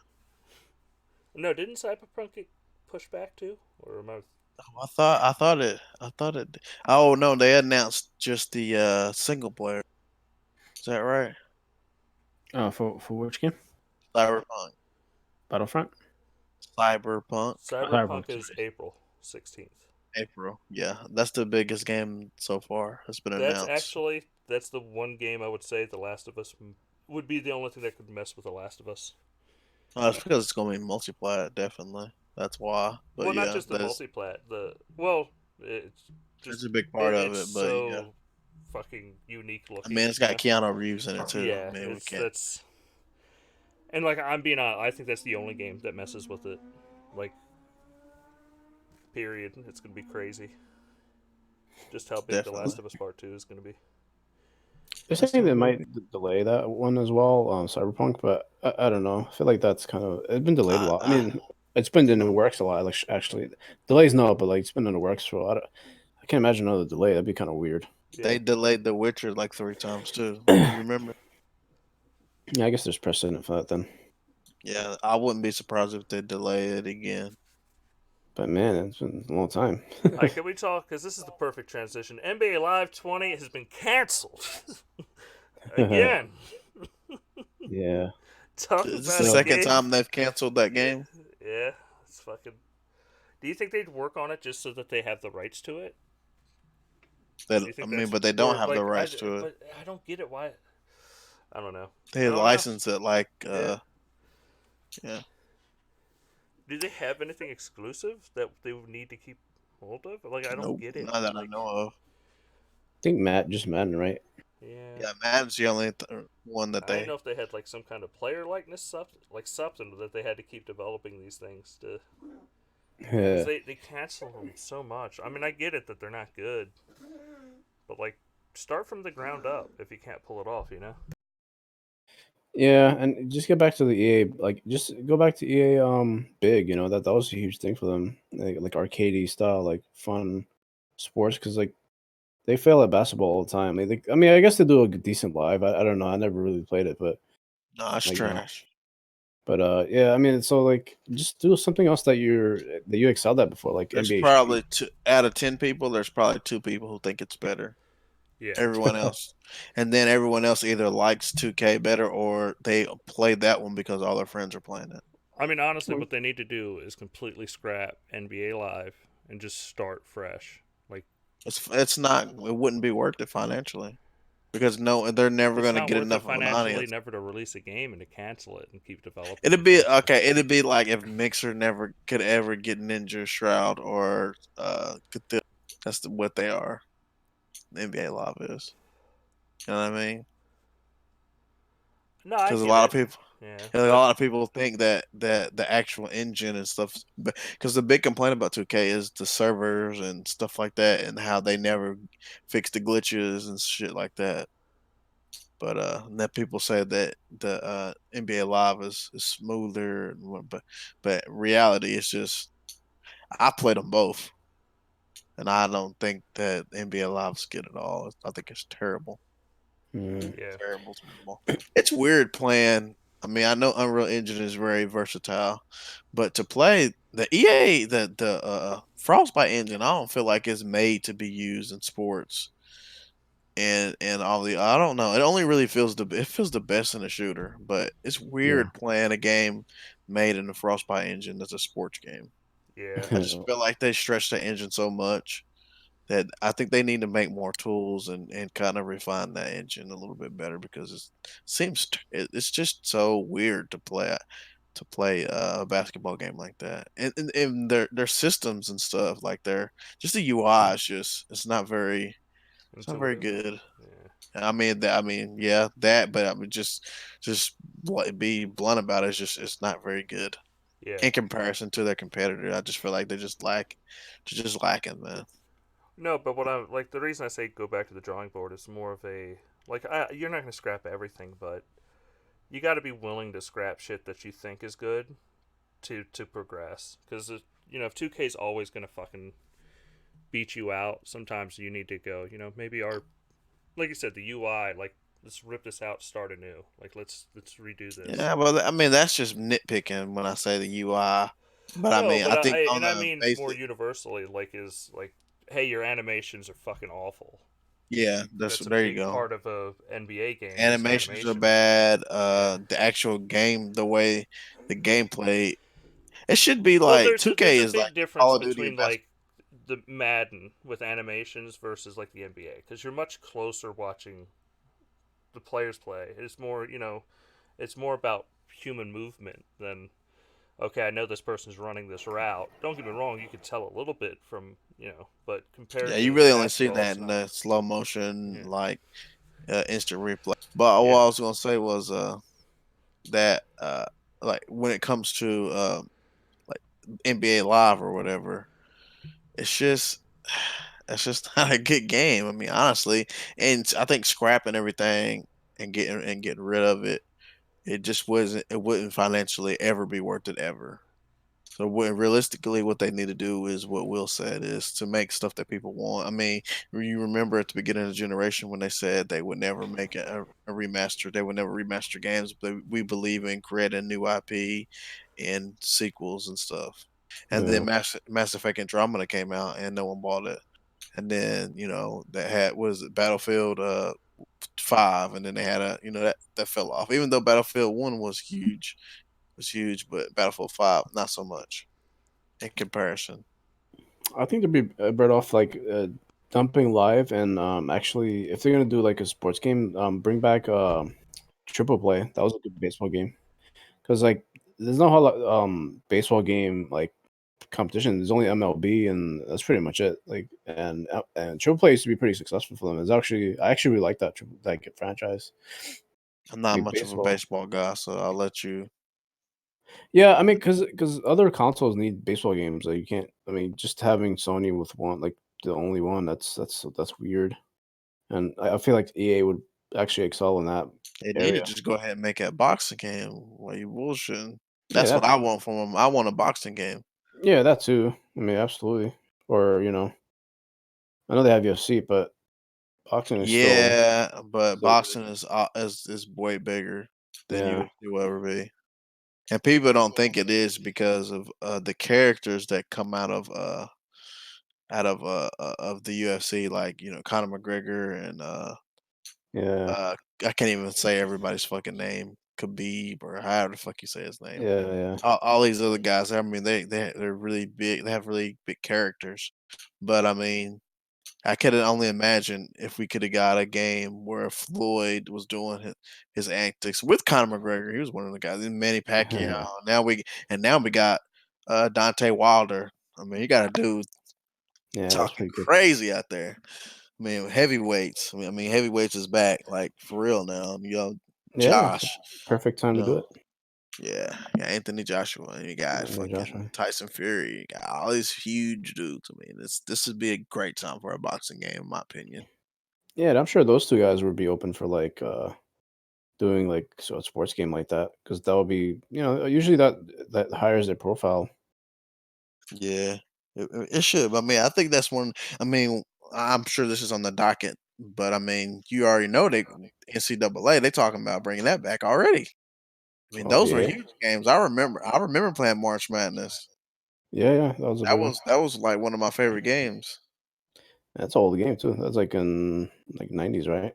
No, didn't Cyberpunk get pushed back too? Or am I? Oh, I thought it. Oh no, they announced just the single player. Is that right? For which game? Cyberpunk. Battlefront. Cyberpunk. Cyberpunk Cyberpunk. is April 16th. April. Yeah, that's the biggest game so far has been announced. That's the one game I would say The Last of Us would be the only thing that could mess with The Last of Us. It's because it's gonna be multiplayer, definitely. That's why. But Well, not yeah, just the multiplat. It's that's just a big part of it's it. But yeah, so fucking unique I mean, looking. it's You got know? Keanu Reeves in it too. I Yeah, mean, we it's can't. that's and like I'm being honest, I think that's the only game that messes with it. Like, period. It's gonna be crazy. Just how big The Definitely. Last of Us Part Two is gonna be. They're That's saying gonna they be. might delay that one as well, Cyberpunk, but I don't know. I feel like that's kind of it's been delayed a lot. I I mean, it's been in the works a lot. Like actually, delays no, but like it's been in the works for a lot. I can't imagine another delay. That'd be kind of weird. Yeah, They delayed The Witcher like 3 times too. You Yeah, remember? I guess there's precedent for that then. Yeah, I wouldn't be surprised if they delay it again. But man, it's been a long time. All right, can we talk? Because this is the perfect transition. NBA Live 20 has been canceled again. Yeah. Talk Is this about the a So second game. time they've canceled that Yeah, game? yeah. It's fucking. Do you think they'd work on it just so that they have the rights to it? That Do you I think mean, that's but they don't or have the like rights to it. but I don't get it. Why? I don't know. They I don't know. license it like Yeah. yeah. Do they have anything exclusive that they would need to keep hold of? Like I don't Nope, get it. not that I Like know of. I think just Madden, right? yeah. Yeah, Madden's the only one that I didn't they. know if they had like some kind of player likeness stuff, like something that they had to keep developing these things to, because Yeah. they cancel them so much. I mean, I get it that they're not good, but like start from the ground up if you can't pull it off, you know? Yeah, and just get back to the EA, like just go back to EA big, that was a huge thing for them. Like arcadey style, like fun sports cuz like they fail at basketball all the time. I mean, I guess they do a decent live. I don't know. I never really played it, but No, it's like trash. but yeah, I mean, so like just do something else that you excelled at before, like There's NBA probably Street. two out of 10 people. There's probably 2 people who think it's better. Yeah. Everyone else, and then everyone else either likes 2K better or they play that one because all their friends are playing it. I mean, honestly, what they need to do is completely scrap NBA Live and just start fresh. Like It's not. It wouldn't be worth it financially because no, they're never it's going to not get worth it enough of an financially audience. never to release a game and to cancel it and keep developing It'd and be cancel. okay. It'd be like if Mixer never could ever get Ninja Shroud or Cthulhu. That's what they are. The NBA Live is. You know what I mean? No, I Because a get lot of it. people, Yeah, a but lot of people think that the actual engine and stuff. Because the big complaint about 2K is the servers and stuff like that, and how they never fix the glitches and shit like that. But that people say that the NBA Live is smoother, but reality is just I played them both, and I don't think that NBA Live's good at all. I think it's terrible, Mm, yeah. terrible, terrible. It's weird playing. I mean, I know Unreal Engine is very versatile, but to play the EA, the Frostbite engine, I don't feel like it's made to be used in sports and all the. I don't know. It only really feels the best in a shooter, but it's yeah. weird playing a game made in the Frostbite engine that's a sports game. Yeah. I just feel like they stretched the engine so much that I think they need to make more tools and kind of refine that engine a little bit better because it's just so weird to play a basketball game like that. And their systems and stuff like their just the UI is just it's not very Intuitive. good. Yeah. Yeah, that, but I mean, be blunt about it. It's not very good Yeah. in comparison to their competitor. I just feel like they're just lacking, man. No, but what I'm like the reason I say go back to the drawing board is more of a like you're not going to scrap everything, but you got to be willing to scrap shit that you think is good to progress. Because if 2K is always going to fucking beat you out, sometimes you need to go. Maybe like you said, the UI. Like let's rip this out, start anew. Like let's redo this. Yeah, well, I mean, that's just nitpicking when I say the UI. But I No, mean, but I think on I the mean more basic, universally. Like is like, hey, your animations are fucking awful. yeah, That's a there you big go. part of a NBA game is Animations are animations. bad. Yeah. The actual game, the way the gameplay, it should be Well, like there's 2K a is like big difference Call of Duty between and basketball. like the Madden with animations versus like the NBA because you're much closer watching the players play. It's more about human movement than okay, I know this person's running this route. Don't get me wrong, you could tell a little bit from but compared Yeah, you to really only see basketball, that it's in not. the slow motion, Yeah, like instant replay. But what yeah, I was gonna say was that like when it comes to like NBA Live or whatever, it's just it's just not a good game. I mean, honestly, and I think scrapping everything and getting rid of it, it wouldn't financially ever be worth it ever. So realistically, what they need to do is what Will said is to make stuff that people want. I mean, you remember at the beginning of the generation when they said they would never make a remaster, they would never remaster games, but we believe in creating new IP and sequels and stuff. And then Yeah. Mass Effect Andromeda came out and no one bought it. And then that had what is it Battlefield 5, and then they had that fell off. Even though Battlefield 1 was huge, but Battlefield 5 not so much in comparison. I think they'd be better off like dumping live and actually if they're gonna do like a sports game, bring back triple play. That was a good baseball game because like there's no whole lot, baseball game like competition. There's only MLB and that's pretty much it. Like and triple play used to be pretty successful for them. I actually really like that franchise. I'm not Like much of a baseball. baseball guy, so I'll let you. Yeah, I mean, because other consoles need baseball games. Like you can't. I mean, just having Sony with one, like the only one, that's weird. And I feel like EA would actually excel in that They need to area. just go ahead and make a boxing game. Why you bullshitting? Yeah, That's what I want from them. I want a boxing game. that too. I mean, absolutely. Or I know they have UFC, but boxing is Yeah, but still good. boxing is way bigger than Yeah, UFC will ever be. And people don't think it is because of the characters that come out of the UFC, like Conor McGregor and yeah, I can't even say everybody's fucking name, Khabib or however the fuck you say his name. yeah. All these other guys, I mean, they're really big. They have really big characters, but I mean, I could only imagine if we could have got a game where Floyd was doing his antics with Conor McGregor. He was one of the guys. Then Manny Pacquiao. Yeah, Now we got Dante Wilder. I mean, you got a dude yeah. That's talking pretty good. crazy out there. I mean, heavyweights. I mean, heavyweights is back, like for real now. Yeah, Josh. perfect time You to do know, it. yeah, Anthony Joshua. And you got Yeah, Joshua. fucking Tyson Fury. You got all these huge dudes. I mean, this would be a great time for a boxing game, in my opinion. Yeah, and I'm sure those two guys would be open for like doing like a sports game like that because that would be usually that hires their profile. Yeah, it should. I mean, I think that's one. I mean, I'm sure this is on the docket, but I mean, you already know they NCAA. They talking about bringing that back already. I mean, Oh those were yeah, huge games. I remember playing March Madness. yeah. That was a That big one. was that was like one of my favorite games. That's all the game too. That's like in like '90s, right?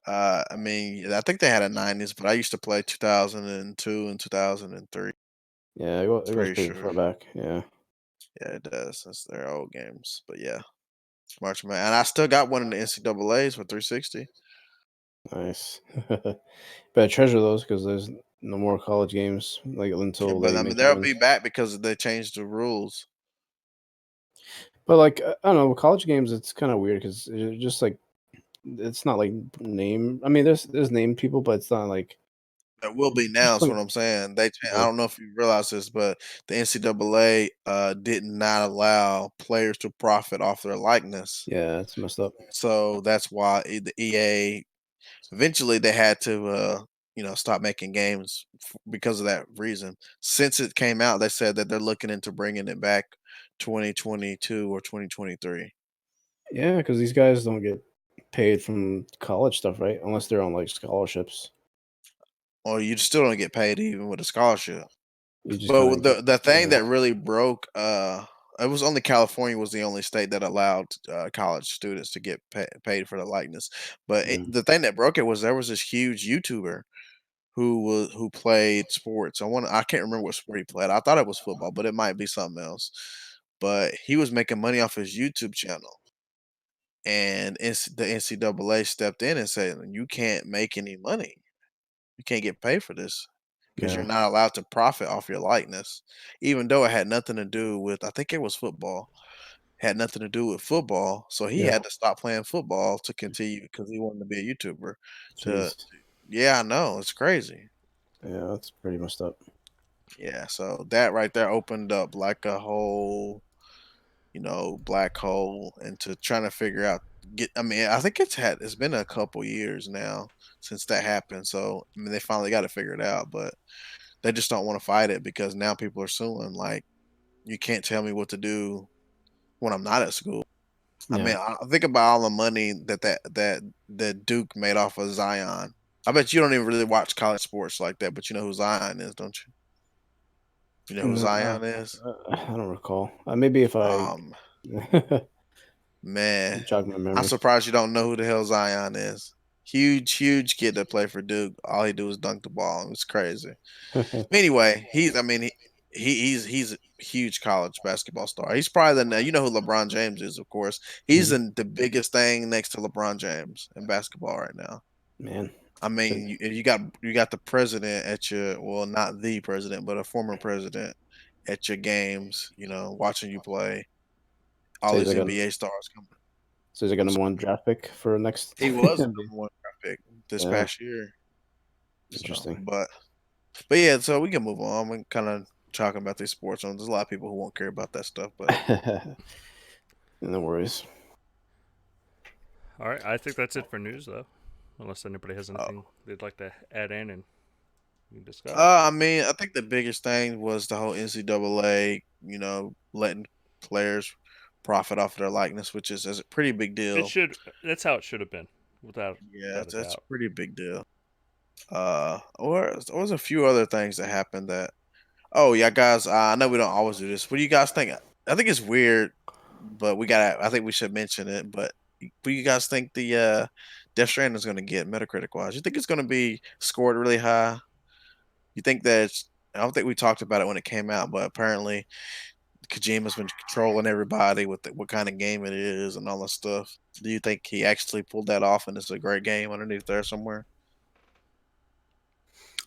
I mean, I think they had a '90s, but I used to play 2002 and 2003. Yeah, it goes Pretty pretty sure. far back. Yeah. Yeah, it does. That's their old games. But yeah, March Madness. And I still got one in the NCAA's for 360. Nice. Better treasure those because there's no more college games like Yeah, until but they I mean, make they'll new be ones. back because they changed the rules. But like I don't know, with college games, it's kind of weird because just like it's not like name. I mean, there's named people, but it's not like There will be just now. Is what playing. I'm saying. I Yeah, don't know if you realize this, but the NCAA did not allow players to profit off their likeness. yeah, it's messed up. So that's why the EA eventually they had to stop making games because of that reason. Since it came out, they said that they're looking into bringing it back 2022 or 2023. Yeah, because these guys don't get paid from college stuff, right? Unless they're on like scholarships. Or you still don't get paid even with a scholarship. You just kind But of get. the thing that really broke, it was only California was the only state that allowed college students to get paid for the likeness. But Yeah. the thing that broke it was there was this huge YouTuber who played sports. I can't remember what sport he played. I thought it was football, but it might be something else. But he was making money off his YouTube channel, and the NCAA stepped in and said, "You can't make any money. You can't get paid for this." Because you're Yeah. not allowed to profit off your likeness, even though it had nothing to do with. I think it was football. Had nothing to do with football, so he Yeah. had to stop playing football to continue because he wanted to be a YouTuber. To Jeez. Yeah, I know it's crazy. Yeah, that's pretty messed up. Yeah, so that right there opened up like a whole, black hole into trying to figure out. I mean, I think it's been a couple years now since that happened. So I mean, they finally got to figure it out, but they just don't want to fight it because now people are suing. Like, you can't tell me what to do when I'm not at school. I Yeah. mean, I think about all the money that Duke made off of Zion. I bet you don't even really watch college sports like that, but you know who Zion is, don't you? You know who No, Zion is? I don't recall. Maybe if I Um, Man, jog my I'm memory. surprised you don't know who the hell Zion is. Huge, huge kid that played for Duke. All he do is dunk the ball. It's crazy. Anyway, he's a huge college basketball star. He's probably you know who LeBron James is, of course. He's Mhm. the biggest thing next to LeBron James in basketball right now. Man, I so mean, you got the president at your, well, not the president, but a former president at your games. Watching you play. All so he's these like a NBA stars coming. so he's like a number one draft pick for next He was the NBA. number one draft pick this Yeah, past year. So, interesting. but yeah, so we can move on. We kind of talking about these sports. There's a lot of people who won't care about that stuff, but No worries. All right, I think that's it for news, though. Unless anybody has uh, anything they'd like to add in and we can discuss. I mean, I think the biggest thing was the whole NCAA, letting players profit off their likeness, which is a pretty big It deal. should. That's how it should have been, Yeah, without a that's a doubt. pretty big deal. Or there was a few other things that happened that. Oh yeah, guys. I know we don't always do this. What do you guys think? I think it's weird, but I think we should mention it. But what do you guys think the Death Stranding is going to get Metacritic wise? You think it's going to be scored really high? You think that? I don't think we talked about it when it came out, but apparently Kojima's been controlling everybody with what kind of game it is and all that stuff. Do you think he actually pulled that off and it's a great game underneath there somewhere?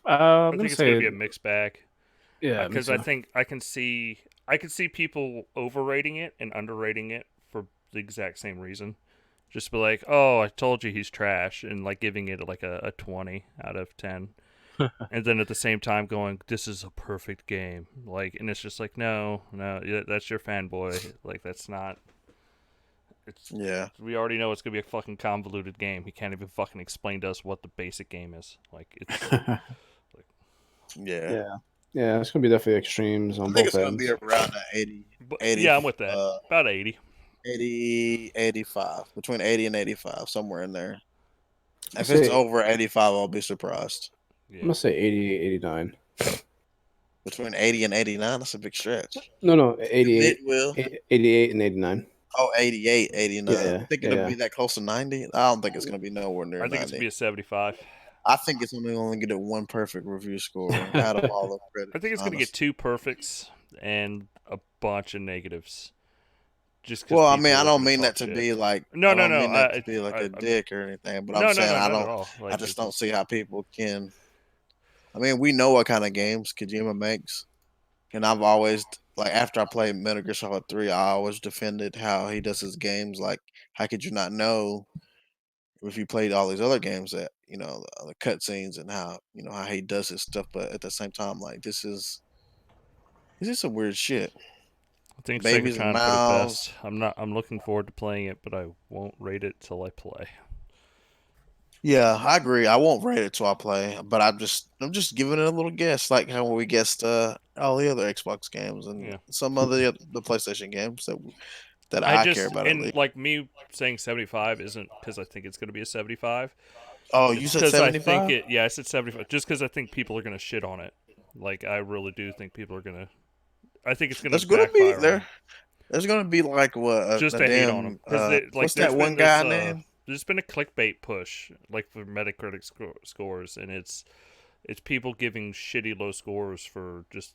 I'm I gonna think it's going to say be a mixed bag yeah, me because I too. think I can see people overrating it and underrating it for the exact same reason. Just be like, oh, I told you he's trash, and like giving it like a 20 out of 10. And then at the same time going, this is a perfect game. Like, and it's just like, no, that's your fanboy. Like, that's not. It's Yeah, We already know it's gonna be a fucking convoluted game. He can't even fucking explain to us what the basic game is. Like, it's like, yeah. Yeah, yeah, it's gonna be definitely extremes I on think both it's going to be ends. around the 80, but 80, yeah, I'm with that. About 80. 80, 85, between 80 and 85, somewhere in there. I If it's say over 85, I'll be surprised. I'm Yeah. gonna say 80, 89. Between 80 and 89, that's a big stretch. No, And Mid 88, will. 88 and 89. Oh, 88, Yeah, 89. yeah, You think yeah, it'll yeah. be that close to 90? I don't think it's going to be nowhere near I think it's gonna 90. be a 75. I think it's only get a one perfect review score out of all the I critics, think it's gonna get honestly. 2 perfects and a bunch of negatives. Just Well, I because mean, I people are don't gonna mean talk that to shit. be like No, I no, don't no. mean that to be like I, a dick or anything, but I'm no, no, saying no, I not at don't. all. I Like just it's, don't see how people can. I mean, we know what kind of games Kojima makes, and I've always like after I played Metal Gear Solid 3, I always defended how he does his games. Like, how could you not know if you played all these other games that the cutscenes and how how he does his stuff? But at the same time, like this is some weird shit. I think Sega Babies' trying to put it mouths. best. I'm looking forward to playing it, but I won't rate it till I play. Yeah, I agree. I won't rate it till I play, but I'm just giving it a little guess, like how we guessed all the other Xbox games and Yeah. some of the PlayStation games that I I care just about at and least. like me saying 75 isn't because I think it's going to be a 75. Oh, you It's said because I think 75? it. Yeah, I said 75. Just because I think people are going to shit on it. Like I really do think people are going to. I think it's going to There's gonna be backfire on there. them. There's gonna be like what Just a to hate on them damn because like what's that there's been one this guy name? there's been a clickbait push like for Metacritic scores, and it's people giving shitty low scores for just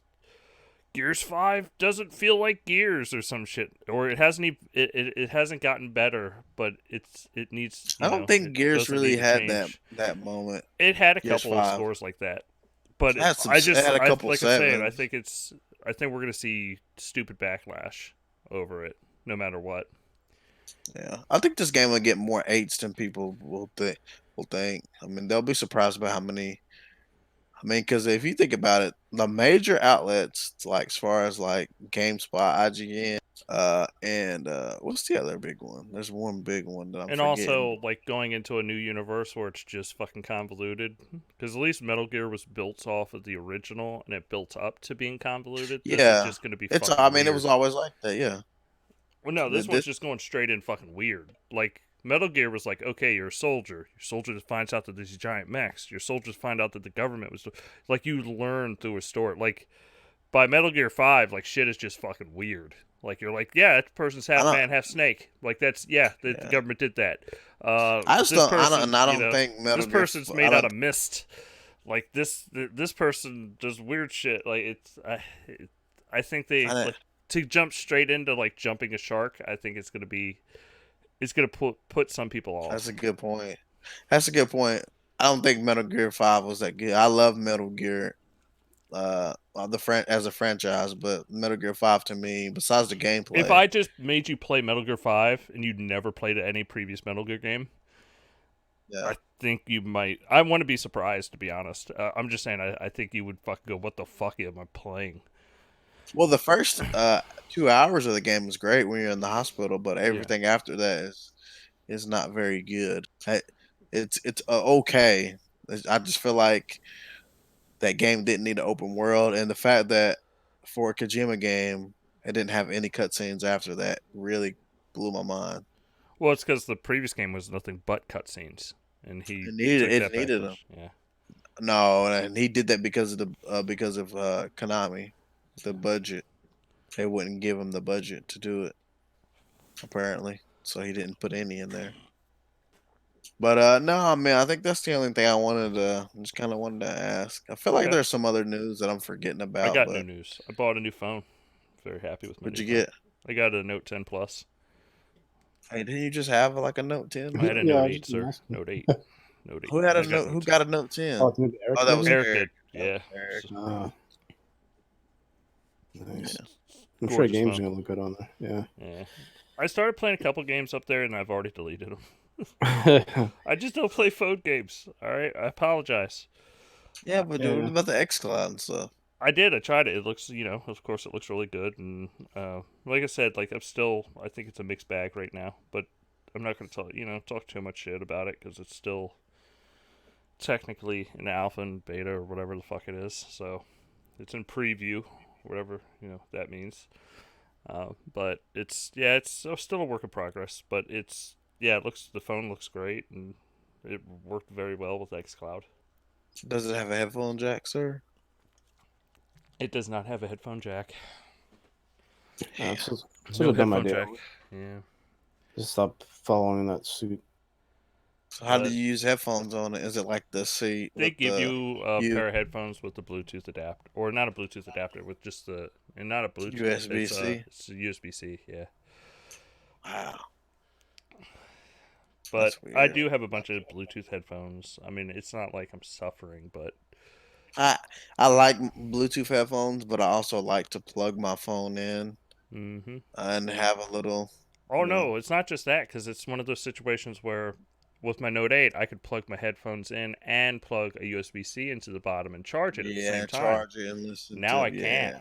Gears 5 doesn't feel like Gears or some shit, or it hasn't even it hasn't gotten better, but it needs, I don't it think Gears doesn't need really to had that change. that moment. It had a Gears couple of 5. scores like that, but It had some. I It just had a I couple like I said I sevens. think I think we're gonna see stupid backlash over it no matter what. Yeah, I think this game will get more eights than people will think. I mean, they'll be surprised by how many. I mean, because if you think about it, the major outlets, like as far as like GameSpot, IGN, and what's the other big one? There's one big one that I'm And forgetting. also, like, going into a new universe where it's just fucking convoluted. Because at least Metal Gear was built off of the original, and it built up to being convoluted. This is Yeah, just going to be it's. I fucking mean, it was weird. always like that. Yeah. Well, no, this one's This. just going straight in fucking weird. Like, Metal Gear was like, okay, you're a soldier. Your soldier just finds out that there's giant mechs. Your soldiers find out that the government was... Like, you learn through a story. Like, by Metal Gear 5, like, shit is just fucking weird. Like, you're like, yeah, that person's I half don't. man, half snake. Like, that's, yeah, the Yeah. government did that. I just This don't. I don't. And person, I don't think this Metal Gear. person's I made out don't. of mist. Like, this person does weird shit. Like, I think I they, don't. like, to jump straight into, like, jumping a shark, I think it's going to be, it's going to put some people That's a off. good point. That's a good point. I don't think Metal Gear 5 was that good. I love Metal Gear as a franchise, but Metal Gear 5 to me, besides the If gameplay, I just made you play Metal Gear 5 and you'd never played any previous Metal Gear game, yeah. I think you might. I want to be surprised, to be honest. I'm just saying, I think you would fucking go, what the fuck am I playing? Well, the first 2 hours of the game is great when you're in the hospital, but Yeah. everything after that is not very good. It's okay. I just feel like that game didn't need an open world, and the fact that for a Kojima game, it didn't have any cutscenes after that really blew my mind. Well, it's because the previous game was nothing but cutscenes, and he took It that needed them. backlash. Yeah. No, and he did that because of Konami, the budget. They wouldn't give him the budget to do it apparently, so he didn't put any in there. But no, I mean, I think that's the only thing I wanted to just kind of wanted to ask. I feel like Okay. there's some other news that I'm forgetting I about, got new but news. I bought a new phone. Very happy with my what'd new you phone. get? I got a Note 10 Plus. Hey, didn't you just have like a Note 10? I had a Yeah, Note I was 8, just gonna sir. ask you. Note 8. Note 8. Who had And a I got note? Note Who 10. got a Note 10? Oh, it's maybe Eric. Oh, that was maybe? Eric Eric. did. That was Yeah. Eric. Nice. Yeah. I'm sure the Gorgeous game's phone. gonna look good on there. Yeah. I started playing a couple games up there, and I've already deleted them. Yeah. I just don't play phone games. All right, I apologize. Yeah, but dude, Yeah. what about the xCloud and stuff? I did. I tried it. It looks, of course, it looks really good. And like I said, like I think it's a mixed bag right now. But I'm not going to talk too much shit about it because it's still technically an alpha and beta or whatever the fuck it is. So it's in preview, whatever that means. But it's still a work in progress. But the phone looks great and it worked very well with xCloud. Does it have a headphone jack, sir? It does not have a headphone jack. It's such No a dumb headphone idea. jack. Yeah. Just stop following that suit. So how do But you use headphones on it? Is it like the seat they with give the you a pair of headphones with the Bluetooth adapter, or not a Bluetooth adapter, with just the and not a Bluetooth. USB-C? It's a USB-C. Yeah. Wow, But that's I weird. do have a bunch of Bluetooth headphones. I mean, it's not like I'm suffering, but I I like Bluetooth headphones, but I also like to plug my phone in hmm and have a little, oh you know. no, it's not just that because it's one of those situations where with my Note 8, I could plug my headphones in and plug a USB-C into the bottom and charge it at the Yeah, same time. charge it and listen Now to I can't. yeah,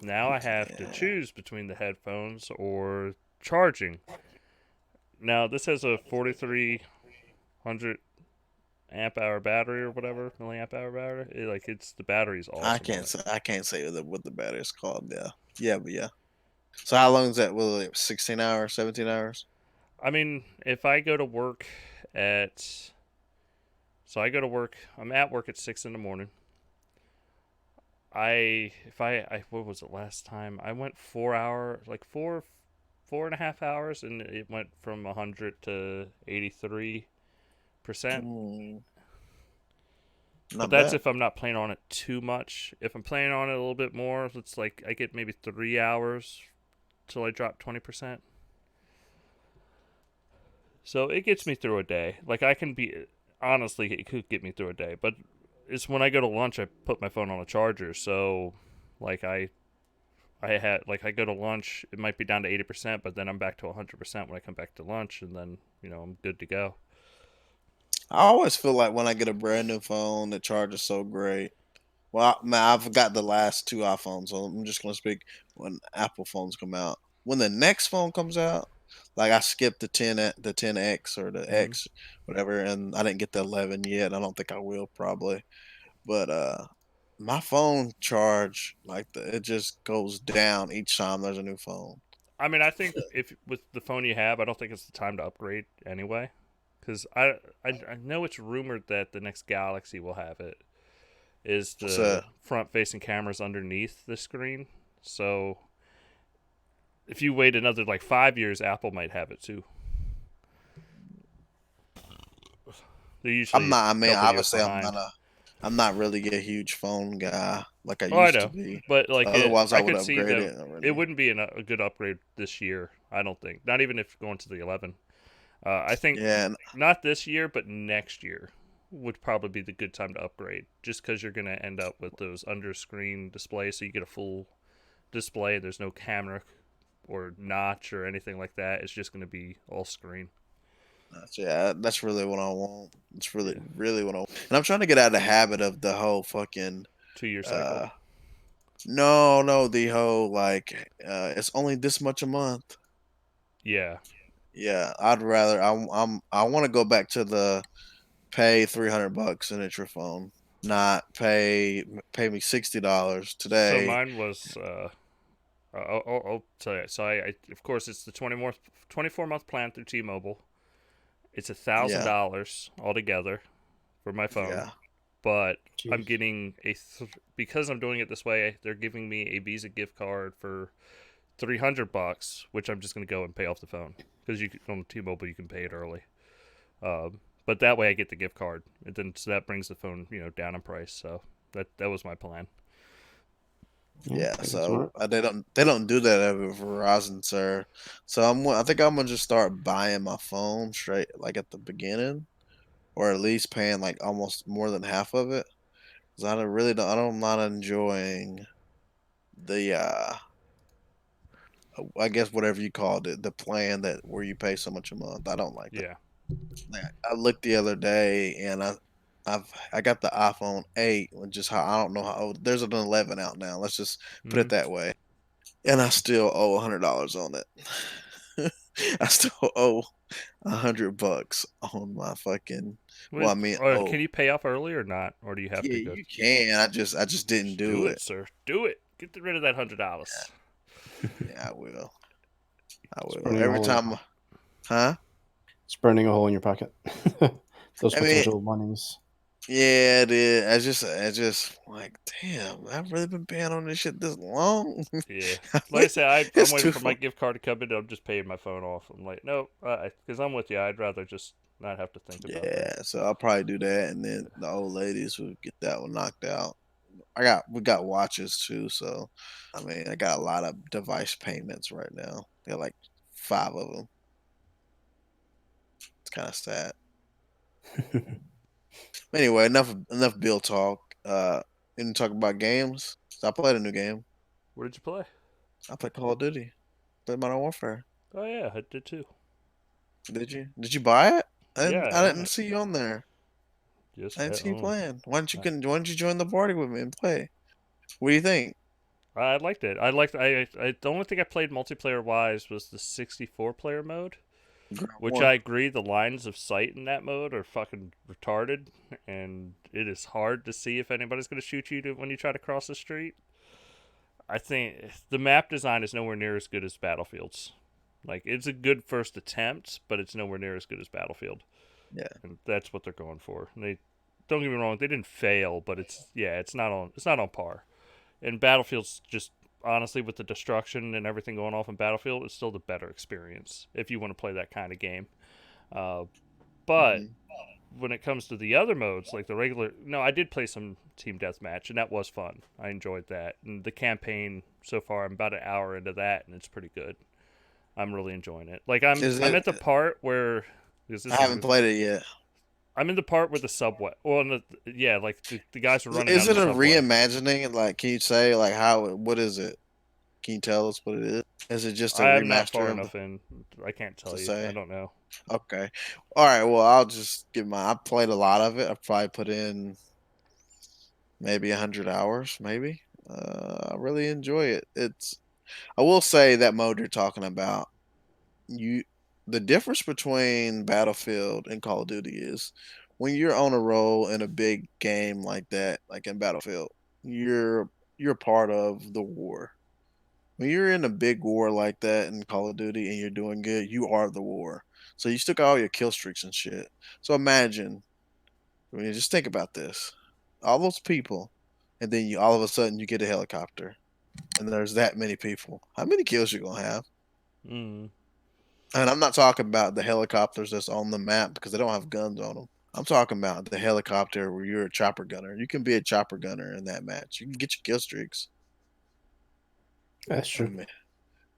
Now I have to yeah. choose between the headphones or charging. Now this has a 4300 amp hour battery or whatever, milliamp hour battery. It's the battery's awesome on it. I can't say what the battery's called. Yeah, yeah, but yeah. So how long is that? Will it 16 hours, 17 hours? I mean, if I go to work at so I go to work, I'm at work at 6 in the morning. I what was it last time? I went 4 hour, like 4.5 hours, and it went from 100 to 83%. But Not that's bad. if I'm not playing on it too much. If I'm playing on it a little bit more, it's like I get maybe 3 hours till I drop 20%. So it gets me through a day. Like I can be honestly, it could get me through a day. But it's when I go to lunch, I put my phone on a charger. So like I go to lunch, it might be down to 80%, but then I'm back to 100% when I come back to lunch, and then I'm good to go. I always feel like when I get a brand new phone, the charge is so great. Well, man, I've got the last two iPhones, so I'm just gonna speak when Apple phones come out. When the next phone comes out, like I skipped the 10X or the Mm-hmm. X, whatever, and I didn't get the 11 yet. I don't think I will probably, but my phone charge it just goes down each time there's a new phone. I mean, I think if with the phone you have, I don't think it's the time to upgrade anyway, because I know it's rumored that the next Galaxy will have it. Is So the front-facing cameras underneath the screen? So if you wait another like 5 years, Apple might have it too. They're I'm usually a not. I mean, couple years obviously, behind. I'm not really a huge phone guy like I Oh, I used to know, be. but like Otherwise, I I would could see upgrade them. it It already. wouldn't be a good upgrade this year. I don't think. Not even if going to the 11. I think Yeah, and not this year, but next year would probably be the good time to upgrade. Just because you're going to end up with those under-screen displays, so you get a full display. There's no camera or notch or anything like that. It's just going to be all screen. that's really what I want. It's really, Yeah, really what I want. And I'm trying to get out of the habit of the whole fucking 2 year cycle. uh no, the whole it's only this much a month. Yeah, Yeah, I'd rather I want to go back to the pay $300 and it's your phone, not pay me $60 so today. mine was. I'll tell you. So I of course, it's the 24-month plan through T-Mobile. It's Yeah, $1,000 altogether for my phone, yeah. but I'm Jeez. getting because I'm doing it this way. They're giving me a Visa gift card for $300, which I'm just gonna go and pay off the phone because on T-Mobile you can pay it early. But that way I get the gift card, and then so that brings the phone down in price. So that was my plan. Yeah, Yeah, I think it's so smart. they don't do that at Verizon, sir. So I think I'm gonna just start buying my phone straight like at the beginning, or at least paying like almost more than half of it. Cause I don't really don't, I don't I'm not enjoying the I guess whatever you called it, the plan that where you pay so much a month. I don't like that. Yeah. Like, I looked the other day and I got the iPhone 8, which is how I don't know how old. There's an 11 out now. Let's just put Mm-hmm. it that way. And I still owe $100 on it. I still owe $100 on my fucking. Well, I mean, Or oh can you pay off early or not, or do you have yeah, to go? you can. I just didn't Just do do it, it. sir. Do it. Get rid of that $100. Yeah, I will. I It's will. burning a Every hole in your time, pocket. huh? It's burning a hole in your pocket. Those I mean, potential monies. yeah, it is. I just like, damn, I've really been paying on this shit this long. Yeah. Like I said, I'm It's waiting too for my fun. gift card to come in. I'm just paying my phone off. I'm like, nope, because I'm with you. I'd rather just not have to think about that. Yeah, so I'll probably do that, and then the old ladies will get that one knocked out. We got watches too, so I mean I got a lot of device payments right now. Got like 5 of them. It's kind of sad. Anyway, enough bill talk. Didn't talk about games. So I played a new game. What did you play? I played Call of Duty. Played Modern Warfare. Oh yeah, I did too. Did you? Did you buy it? Yeah, I I own didn't it. see you on there. Yes, I I didn't see you own. playing. Why I, don't you join the party with me and play? What do you think? I liked it. I the only thing I played multiplayer wise was the 64 player mode, Ground which War. I agree the lines of sight in that mode are fucking retarded, and it is hard to see if anybody's gonna shoot you when you try to cross the street. I think the map design is nowhere near as good as Battlefield's. Like it's a good first attempt, but it's nowhere near as good as Battlefield. Yeah. And that's what they're going for. And they don't get me wrong, they didn't fail, but it's not on par. And Battlefield's just honestly with the destruction and everything going off in Battlefield, it's still the better experience if you want to play that kind of game. Uh, but Mhm. when it comes to the other modes, like the regular, no, I did play some team deathmatch, and that was fun. I enjoyed that. And the campaign so far, I'm about an hour into that, and it's pretty good. I'm really enjoying it. Like Is I'm it? at the part where because I this haven't is played it yet. I'm in the part where the subway. Well, yeah, like the guys are running Is down it the a subway. reimagining? Like, can you say like how? What is it? Can you tell us what it is? Is it just a I'm not far remaster of the enough in. I can't tell to you. I say? don't know. Okay. All right. Well, I'll just give my. I played a lot of it. I probably put in maybe 100 hours. Maybe. I really enjoy it. It's. I will say that mode you're talking about. You. The difference between Battlefield and Call of Duty is when you're on a roll in a big game like that, like in Battlefield, you're part of the war. When you're in a big war like that in Call of Duty and you're doing good, you are the war. So you still got all your kill streaks and shit. So imagine, I mean, just think about this: all those people, and then you all of a sudden you get a helicopter, and there's that many people. How many kills you gonna have? Mm. And I'm not talking about the helicopters that's on the map because they don't have guns on them. I'm talking about the helicopter where you're a chopper gunner. You can be a chopper gunner in that match. You can get your kill streaks. That's I true. mean,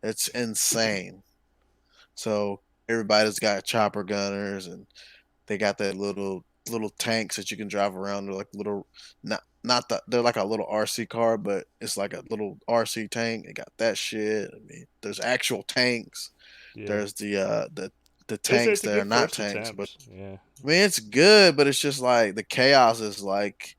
it's insane. So everybody's got chopper gunners, and they got that little tanks that you can drive around. They're like little, not the, they're like a little RC car, but it's like a little RC tank. They got that shit. I mean, there's actual tanks. Yeah. There's the tanks It's a that are good not first tanks, but attempt. Yeah. I mean it's good, but it's just like the chaos is like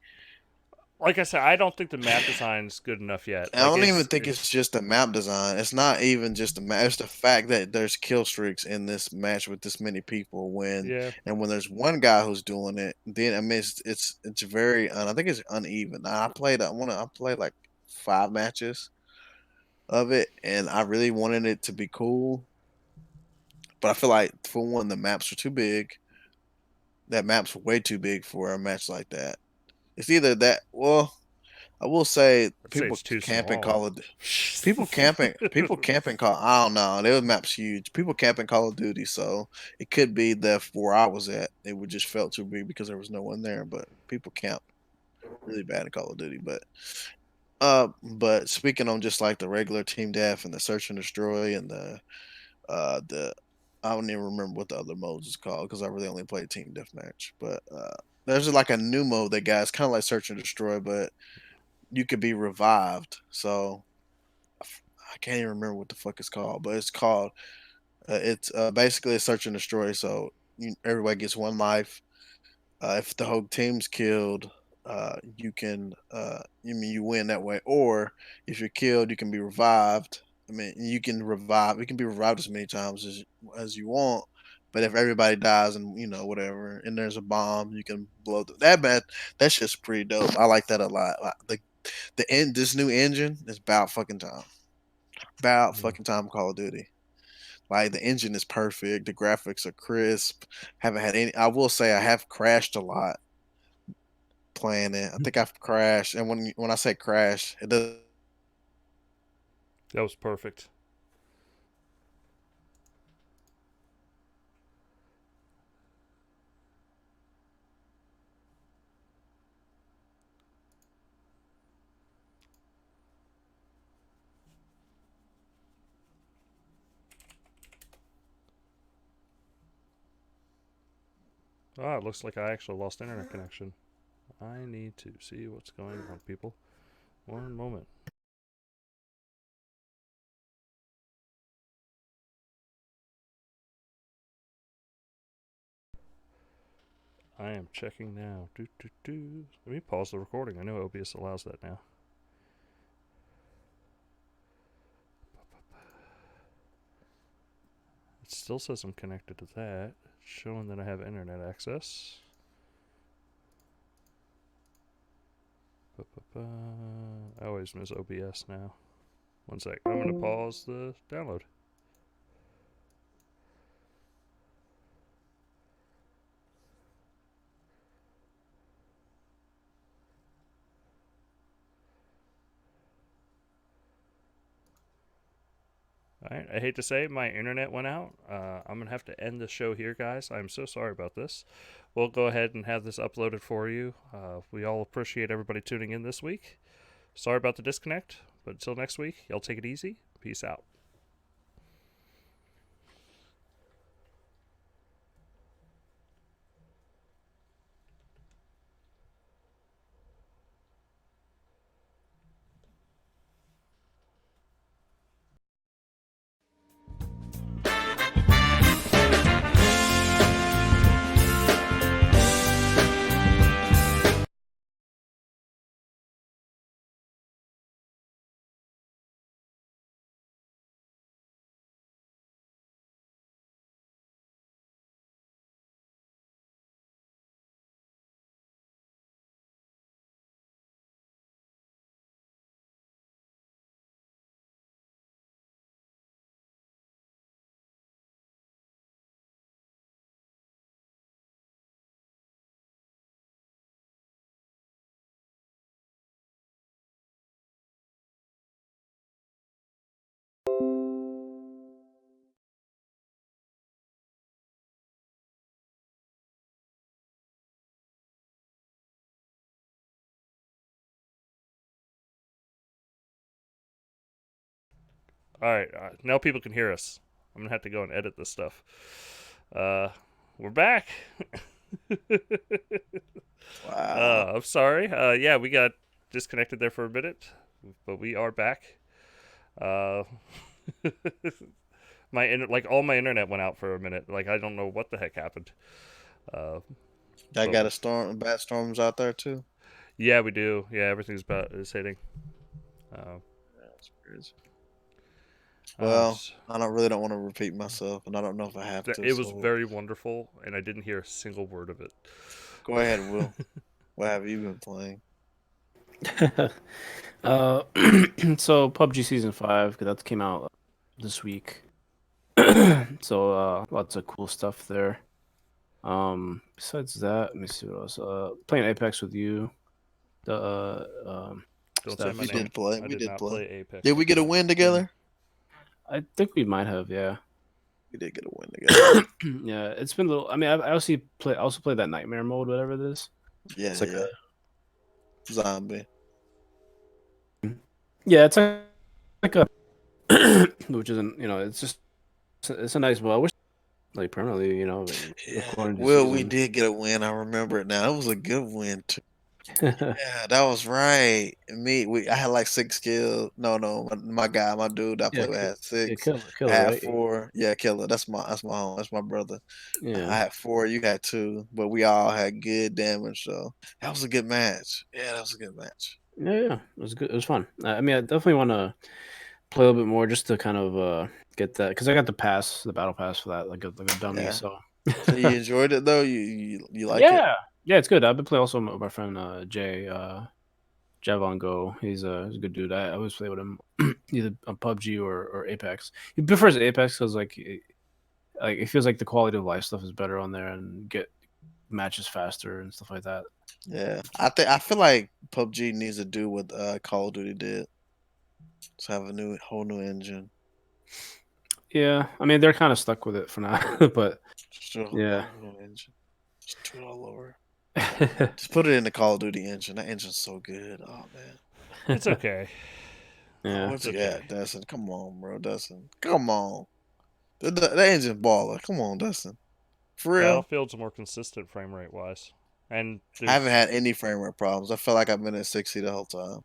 Like I said, I don't think the map design's good enough yet. I Like don't even think it's it's just the map design. It's not even just the map. It's the fact that there's kill streaks in this match with this many people. yeah. When there's one guy who's doing it, then I mean it's very I think it's uneven. I played like 5 matches of it, and I really wanted it to be cool, but I feel like for one the maps are too big. That map's way too big for a match like that. It's either that. Well, I will say I'd say it's too small. people camping call. I don't know. Their map's huge. People camping Call of Duty, so it could be that where I was at, it would just felt too big because there was no one there. But people camp really bad in Call of Duty. But speaking on just like the regular team death and the search and destroy and the I don't even remember what the other modes is called because I really only played team deathmatch. But there's like a new mode that guys kind of like search and destroy, but you could be revived. So I can't even remember what the fuck it's called, but it's called it's basically a search and destroy. So everybody gets 1 life. If the whole team's killed, you can you win that way. Or if you're killed, you can be revived. I mean, you can revive. You can be revived as many times as you want. But if everybody dies and whatever, and there's a bomb, you can blow that. Bad. That's just pretty dope. I like that a lot. This new engine is about fucking time. About Mm. fucking time. Call of Duty. Like the engine is perfect. The graphics are crisp. Haven't had any. I will say I have crashed a lot playing it. I think I've crashed, and when I say crash, it does. That was perfect. Ah, it looks like I actually lost internet connection. I need to see what's going on, people. One moment. I am checking now. Let me pause the recording. I know OBS allows that now. It still says I'm connected to that, showing that I have internet access. I always miss OBS now. One sec. I'm going to pause the download. Alright, I hate to say my internet went out. I'm going to have to end the show here, guys. I'm so sorry about this. We'll go ahead and have this uploaded for you. We all appreciate everybody tuning in this week. Sorry about the disconnect, but until next week, y'all take it easy. Peace out. Alright, now people can hear us. I'm going to have to go and edit this stuff. We're back. Wow. I'm sorry. Yeah, we got disconnected there for a minute, but we are back. All my internet went out for a minute. Like, I don't know what the heck happened. Y'all but- got bad storms out there too. Yeah, we do. Yeah, everything's is hitting. That's crazy. Well, s- I don't want to repeat myself, and I don't know if I have to. it was so very wonderful, and I didn't hear a single word of it. Go ahead, Will. What have you been playing? So PUBG Season 5, because that came out this week. So lots of cool stuff there. Besides that, let me see what else. Playing Apex with you. Don't say Steph. my We name. did play. I We did did not play. play Apex. Did we get a win together? I think we might have, yeah. We did get a win together. Yeah, it's been a little. I mean, I also play that nightmare mode, whatever it is. Yeah, It's like yeah. Zombie. Yeah, it's like a, which isn't, it's just it's a nice. Well, I wish like permanently, Yeah. according to Well, we season. did get a win. I remember it now. It was a good win too. Yeah, that was right. I had like 6 kills. No, my guy, my dude I played with had 6. I Killer, had right? 4. Yeah, Killer. That's my home. That's my brother. I Yeah, had 4. You had 2, but we all had good damage. So that was a good match. Yeah, that was a good match. yeah. It was good. It was fun. I mean, I definitely want to play a little bit more just to kind of get that, because I got the battle pass for that, like a dummy. Yeah. So So you enjoyed it though? You like it? Yeah, it's good. I've been playing also with my friend Jay. Javon Go. He's a good dude. I always play with him either on PUBG or Apex. He prefers Apex because like it feels like the quality of life stuff is better on there and get matches faster and stuff like that. Yeah. I feel like PUBG needs to do what Call of Duty did. Just have a whole new engine. Yeah, I mean they're kind of stuck with it for now, but yeah. Whole new engine. Just do it all over. Just put it in the Call of Duty engine. That engine's so good. Oh man. It's okay. Yeah. Oh, It's okay. Yeah, Dustin. Come on, bro. Dustin. Come on. That engine baller. Come on, Dustin. For real. Battlefield's more consistent frame rate wise, and I haven't had any frame rate problems. I feel like I've been at 60 the whole time.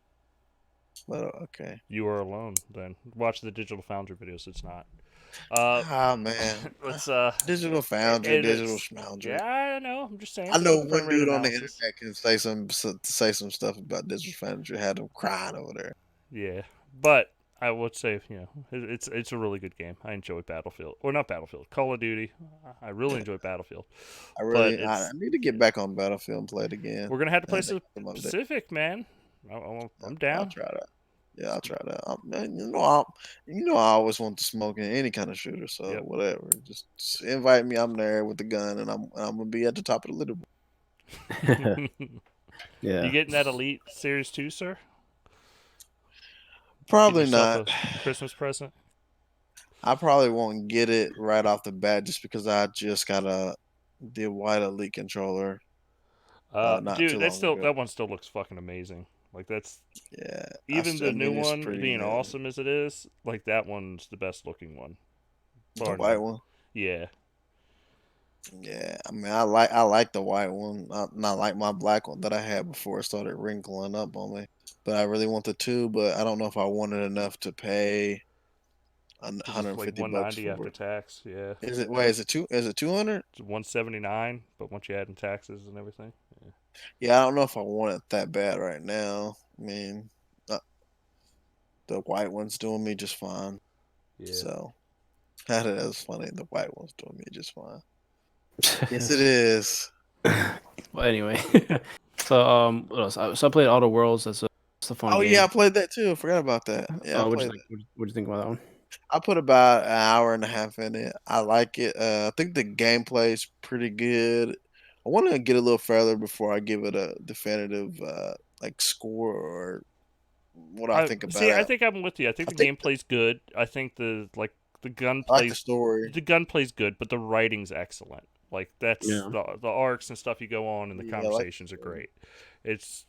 But okay. You are alone. Then watch the Digital Foundry videos. It's not. Man. Let's Digital Foundry, Digital it's, Schmoundry. yeah, I know. I'm just saying. I know frame one rate dude on the analysis. internet can say some stuff about Digital Foundry. Had him crying over there. Yeah, but I would say it's a really good game. I enjoy Battlefield, or not Battlefield, Call of Duty. I really enjoy Battlefield. I need to get back on Battlefield and play it again. We're gonna have to play some Pacific, man. I'm down. I'll try that. Yeah, I'll try that. I always want to smoke in any kind of shooter. So whatever, just invite me. I'm there with the gun, and I'm gonna be at the top of the leaderboard. Yeah. You getting that Elite Series 2, sir? Probably Get not. A Christmas present. I probably won't get it right off the bat just because I just got the white Elite controller. Dude, that one still looks fucking amazing. Like that's Even the new one being awesome as it is, like that one's the best looking one. The white one. Yeah. Yeah, I mean, I like the white one. Not like my black one that I had before it started wrinkling up on me. But I really want the 2. But I don't know if I wanted enough to pay $150 like $190 after tax. Yeah. Is it? Wait, is it 200? It's $179, but once you add in taxes and everything. Yeah, I don't know if I want it that bad right now. I mean, the white one's doing me just fine. Yeah. So that is funny. The white one's doing me just fine. Yes, it is. Well, anyway, so what else? So I played Outer Worlds. That's a fun game. Yeah, I played that too. I forgot about that. Yeah, what'd you think about that one? I put about an hour and a half in it. I like it. I think the gameplay is pretty good. I want to get a little further before I give it a definitive score or what I think about it. I think I'm with you. I think the gameplay's good. I think the gunplay. I like the story. The gunplay's good, but the writing's excellent. Like that's the arcs and stuff you go on, and the conversations are great. It's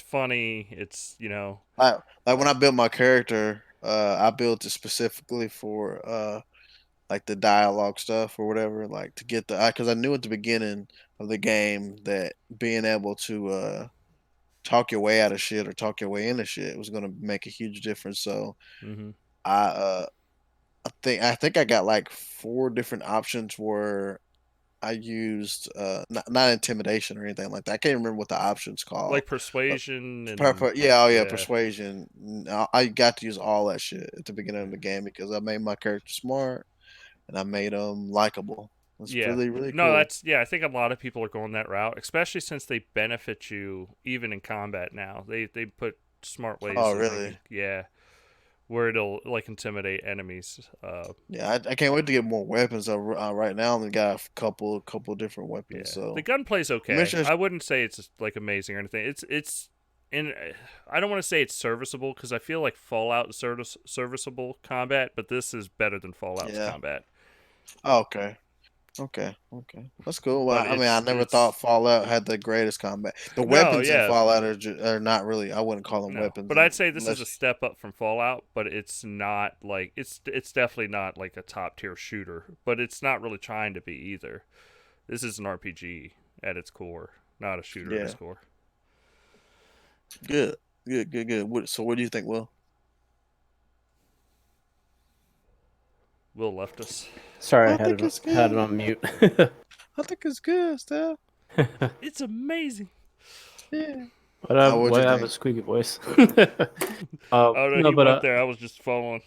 funny. It's like when I built my character, I built it specifically for like the dialogue stuff or whatever, like to get because I knew at the beginning of the game that being able to talk your way out of shit or talk your way into shit was gonna make a huge difference. So I think I got like 4 different options where I used not intimidation or anything like that. I can't remember what the options called. Like persuasion and persuasion. I got to use all that shit at the beginning of the game because I made my character smart and I made him likable. It's really, really cool. I think a lot of people are going that route, especially since they benefit you even in combat now. They put smart ways. Oh, really? Where it'll like intimidate enemies. I can't wait to get more weapons. Right now, I only got a couple different weapons. So the gunplay's okay. I wouldn't say it's like amazing or anything. I don't want to say it's serviceable because I feel like Fallout is serviceable combat, but this is better than Fallout's combat. Oh, okay, that's cool. Well, I never thought Fallout had the greatest combat. The weapons in Fallout are not really. I wouldn't call them weapons. But I'd say this is a step up from Fallout. But it's not like it's definitely not like a top tier shooter. But it's not really trying to be either. This is an RPG at its core, not a shooter at its core. Good. So, what do you think, Will? Will left us. Sorry, I had it on mute. I think it's good, Steph. It's amazing. Yeah. Why have a squeaky voice? Went there. I was just following.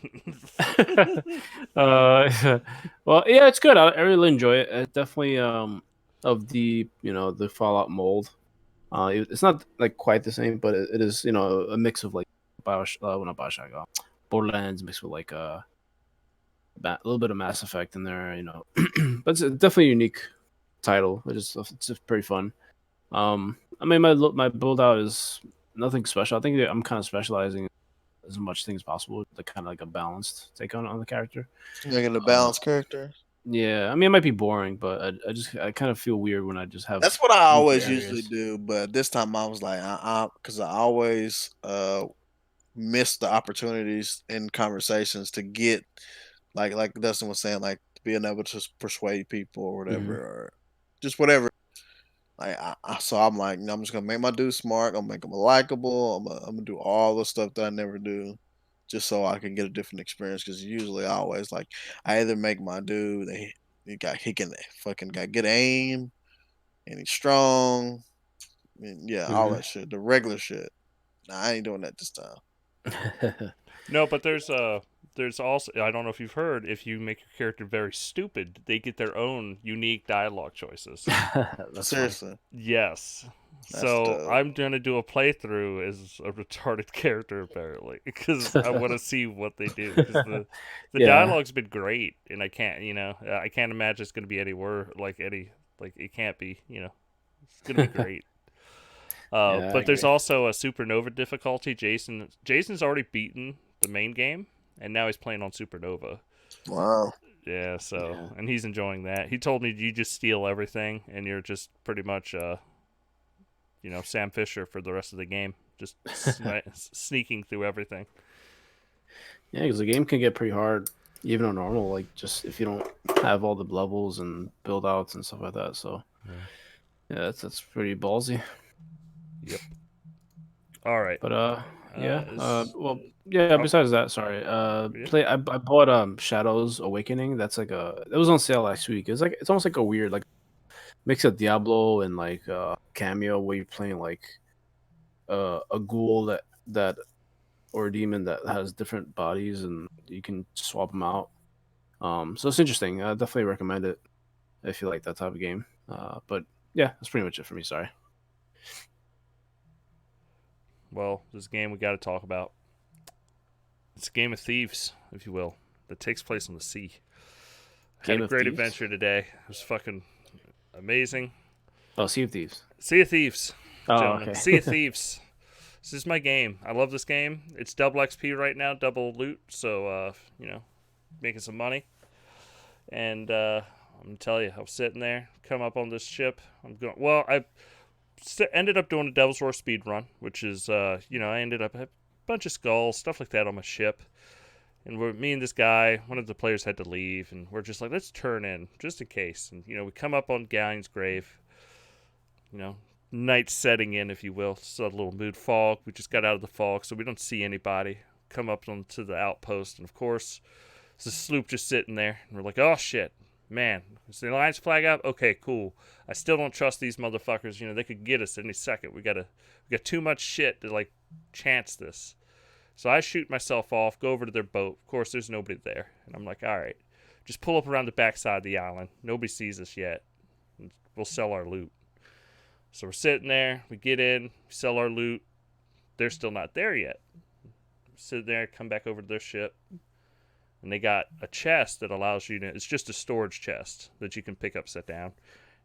Well, yeah, it's good. I really enjoy it. It's definitely of the the Fallout mold. It's not like quite the same, but it is a mix of like Bioshock, Borderlands mixed with like a little bit of Mass Effect in there, but it's definitely a unique title. It's just pretty fun. I mean, my build out is nothing special. I think I'm kind of specializing as much things as possible, like kind of like a balanced take on the character. You're gonna balance character. Yeah, I mean, it might be boring, but I kind of feel weird when I just have. That's what I always usually do, but this time I was like, because I always miss the opportunities in conversations to get like Dustin was saying, like being able to persuade people or whatever, or just whatever. So I'm like, I'm just gonna make my dude smart. I'm gonna make him likable. I'm gonna do all the stuff that I never do, just so I can get a different experience. Because usually I always like I either make my dude he can fucking got good aim and he's strong. And yeah, all that shit, the regular shit. Nah, I ain't doing that this time. No, but there's also, I don't know if you've heard, if you make your character very stupid, they get their own unique dialogue choices. That's Seriously. Yes. That's So dope. I'm gonna do a playthrough as a retarded character apparently because I want to see what they do. 'Cause the Yeah. dialogue's been great, and I can't imagine it's gonna be it can't be. It's gonna be great. Yeah, I But there's agree. also a supernova difficulty. Jason's already beaten the main game, and now he's playing on supernova. Wow. Yeah, so Yeah. and he's enjoying that. He told me you just steal everything, and you're just pretty much Sam Fisher for the rest of the game, just sneaking through everything. Yeah, because the game can get pretty hard, even on normal. Like just if you don't have all the levels and build outs and stuff like that. So yeah, that's pretty ballsy. Yep. All right. But is- well, yeah. Besides that, sorry. I bought Shadows Awakening. That's like it was on sale last week. It's almost like a weird like mix of Diablo and like Cameo where you're playing like a ghoul that or a demon that has different bodies and you can swap them out. So it's interesting. I definitely recommend it if you like that type of game. But yeah, that's pretty much it for me. Sorry. Well, this game we got to talk about. It's a game of thieves, if you will, that takes place on the sea. Had a great adventure today. It was fucking amazing. Oh, Sea of Thieves. Sea of Thieves. Oh, Gentlemen. okay. Sea of Thieves. This is my game. I love this game. It's double XP right now, double loot. So, making some money. And I'm going to tell you, I was sitting there, come up on this ship. I ended up doing a Devil's Roar speed run, which is, I ended up a bunch of skulls, stuff like that on my ship. And me and this guy, one of the players had to leave, and we're just like, let's turn in, just in case. And, we come up on Galleon's grave, night setting in, if you will. So a little mood fog. We just got out of the fog, so we don't see anybody. Come up onto the outpost, and of course, there's a sloop just sitting there. And we're like, oh, shit. Man, is the alliance flag up? Okay, cool. I still don't trust these motherfuckers. They could get us any second. We got too much shit to, chance this. So I shoot myself off, go over to their boat. Of course, there's nobody there. And I'm like, all right, just pull up around the backside of the island. Nobody sees us yet. We'll sell our loot. So we're sitting there. We get in, we sell our loot. They're still not there yet. Sit there, come back over to their ship. And they got a chest that allows you to, it's just a storage chest that you can pick up, set down.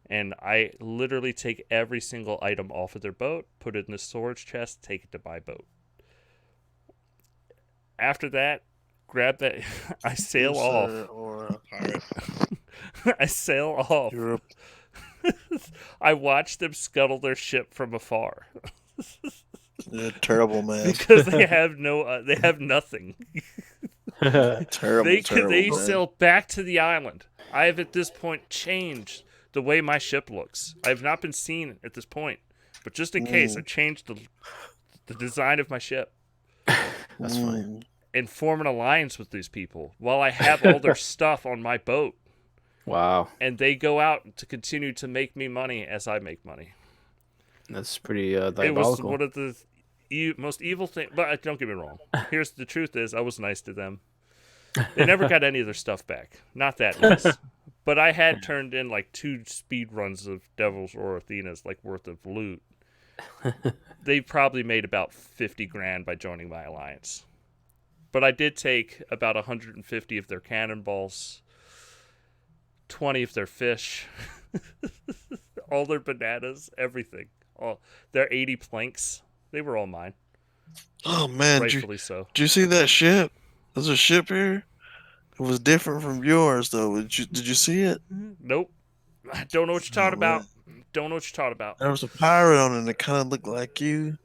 And I literally take every single item off of their boat, put it in the storage chest, take it to my boat. After that, grab that, I sail off. Or a pirate. I sail off. You're I watch them scuttle their ship from afar. You're terrible, man. Because they have they have nothing. Terrible. They man. sail back to the island. I have at this point changed the way my ship looks. I have not been seen at this point, but just in case, I changed the design of my ship. That's funny. And form an alliance with these people while I have all their stuff on my boat. Wow. And they go out to continue to make me money as I make money. That's pretty diabolical. It was one of the most evil things. But don't get me wrong. Here's the truth is I was nice to them. They never got any of their stuff back. Not that nice. But I had turned in 2 speed runs of Devils or Athena's worth of loot. They probably made about 50 grand by joining my alliance. But I did take about 150 of their cannonballs, 20 of their fish, all their bananas, everything. All their 80 planks. They were all mine. Oh man, Rightfully so. Did you see that ship? There's a ship here. It was different from yours, though. Did you see it? Nope. I don't know what you're talking about. Don't know what you're talking about. There was a pirate on it and it kind of looked like you.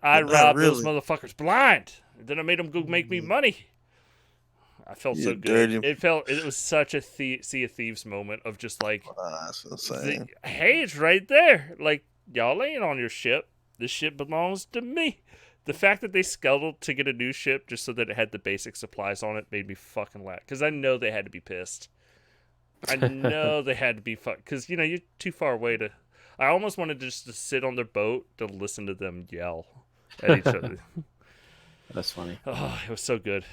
I But not robbed those really. motherfuckers blind. Then I made them go make me money. I felt You so good. dirty- It was such a Sea of Thieves moment of just like, That's insane. hey, it's right there. Like, y'all ain't on your ship. This ship belongs to me. The fact that they scuttled to get a new ship just so that it had the basic supplies on it made me fucking laugh. Because I know they had to be pissed. I know they had to be fucked. Because, you're too far away to... I almost wanted just to sit on their boat to listen to them yell at each other. That's funny. Oh, it was so good.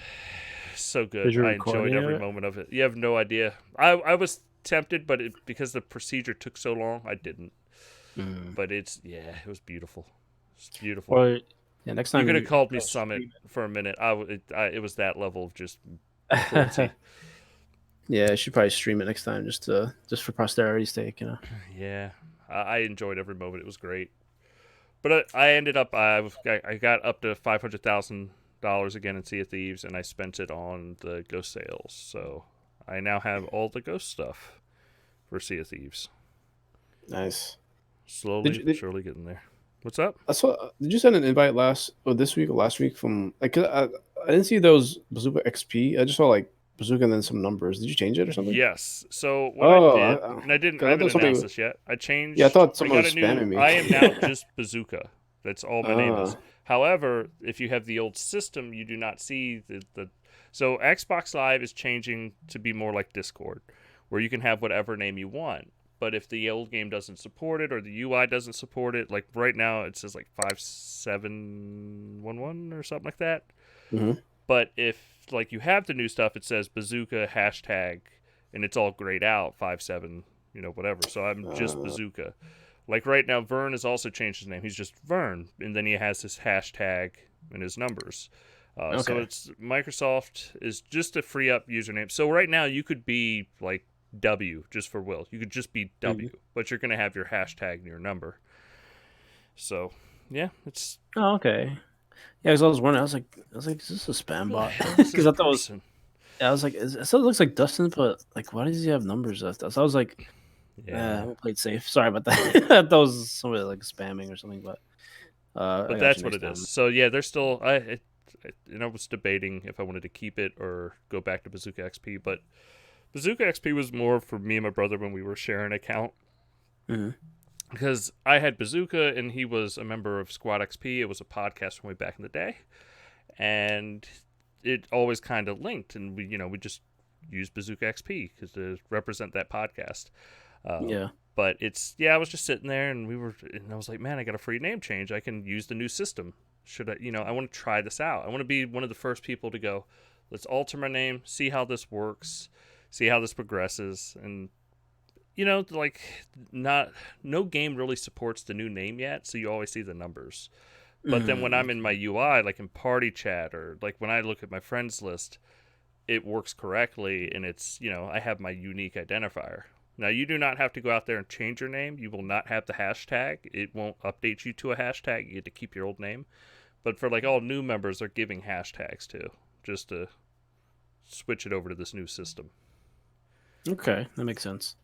So good. Did you I record enjoyed any of every it? moment of it. You have no idea. I was tempted, but because the procedure took so long, I didn't. But it was beautiful. It's beautiful. Or yeah, next time You could have called me gotta Summit stream for a minute. It was that level of just cruelty. it. Yeah, I should probably stream it next time just for posterity's sake, Yeah, I enjoyed every moment. It was great. But I ended up I got up to $500,000 again in Sea of Thieves, and I spent it on the ghost sales. So I now have all the ghost stuff for Sea of Thieves. Nice. Slowly, but surely getting there. What's up? I saw. Did you send an invite this week or last week from like? 'Cause I didn't see those Bazooka XP. I just saw like Bazooka and then some numbers. Did you change it or something? Yes. So what I did, I- and I didn't. 'cause I I haven't thought somebody- announced this yet. I changed. Yeah, I thought I someone got was a new. spamming me. I am now just Bazooka. That's all my name is. Ah. However, if you have the old system, you do not see the. So Xbox Live is changing to be more like Discord, where you can have whatever name you want. But if the old game doesn't support it or the UI doesn't support it, like right now it says like 5711 or something like that. Mhm. But if like you have the new stuff, it says Bazooka hashtag, and it's all grayed out 57, whatever. So I'm just Bazooka. Like right now, Vern has also changed his name. He's just Vern, and then he has his hashtag and his numbers. So Okay. it's Microsoft is just a free up username. So right now you could be like W just for Will. You could just be W, but you're gonna have your hashtag and your number. So yeah, it's Oh, okay. Yeah, because I was wondering. I was like, is this a spam bot? Because I thought it was. Yeah, I was like, it looks like Dustin, but like, why does he have numbers of stuff? So I was like, I played safe. Sorry about that. I thought that was somebody like spamming or something, but that's what it is. So yeah, there's still I was debating if I wanted to keep it or go back to Bazooka XP, but Bazooka XP was more for me and my brother when we were sharing an account. Because I had Bazooka and he was a member of Squad XP. It was a podcast from way back in the day, and it always kind of linked, and we just used Bazooka XP because to represent that podcast. Yeah. But I was just sitting there and I was like, man, I got a free name change. I can use the new system. Should I, I want to try this out. I want to be one of the first people to go, let's alter my name, see how this works, see how this progresses. And, no game really supports the new name yet. So you always see the numbers. But then when I'm in my UI, like in party chat or like when I look at my friends list, it works correctly. And it's, I have my unique identifier. Now, you do not have to go out there and change your name. You will not have the hashtag. It won't update you to a hashtag. You get to keep your old name. But for like all new members, they're giving hashtags too, just to switch it over to this new system. Okay, that makes sense.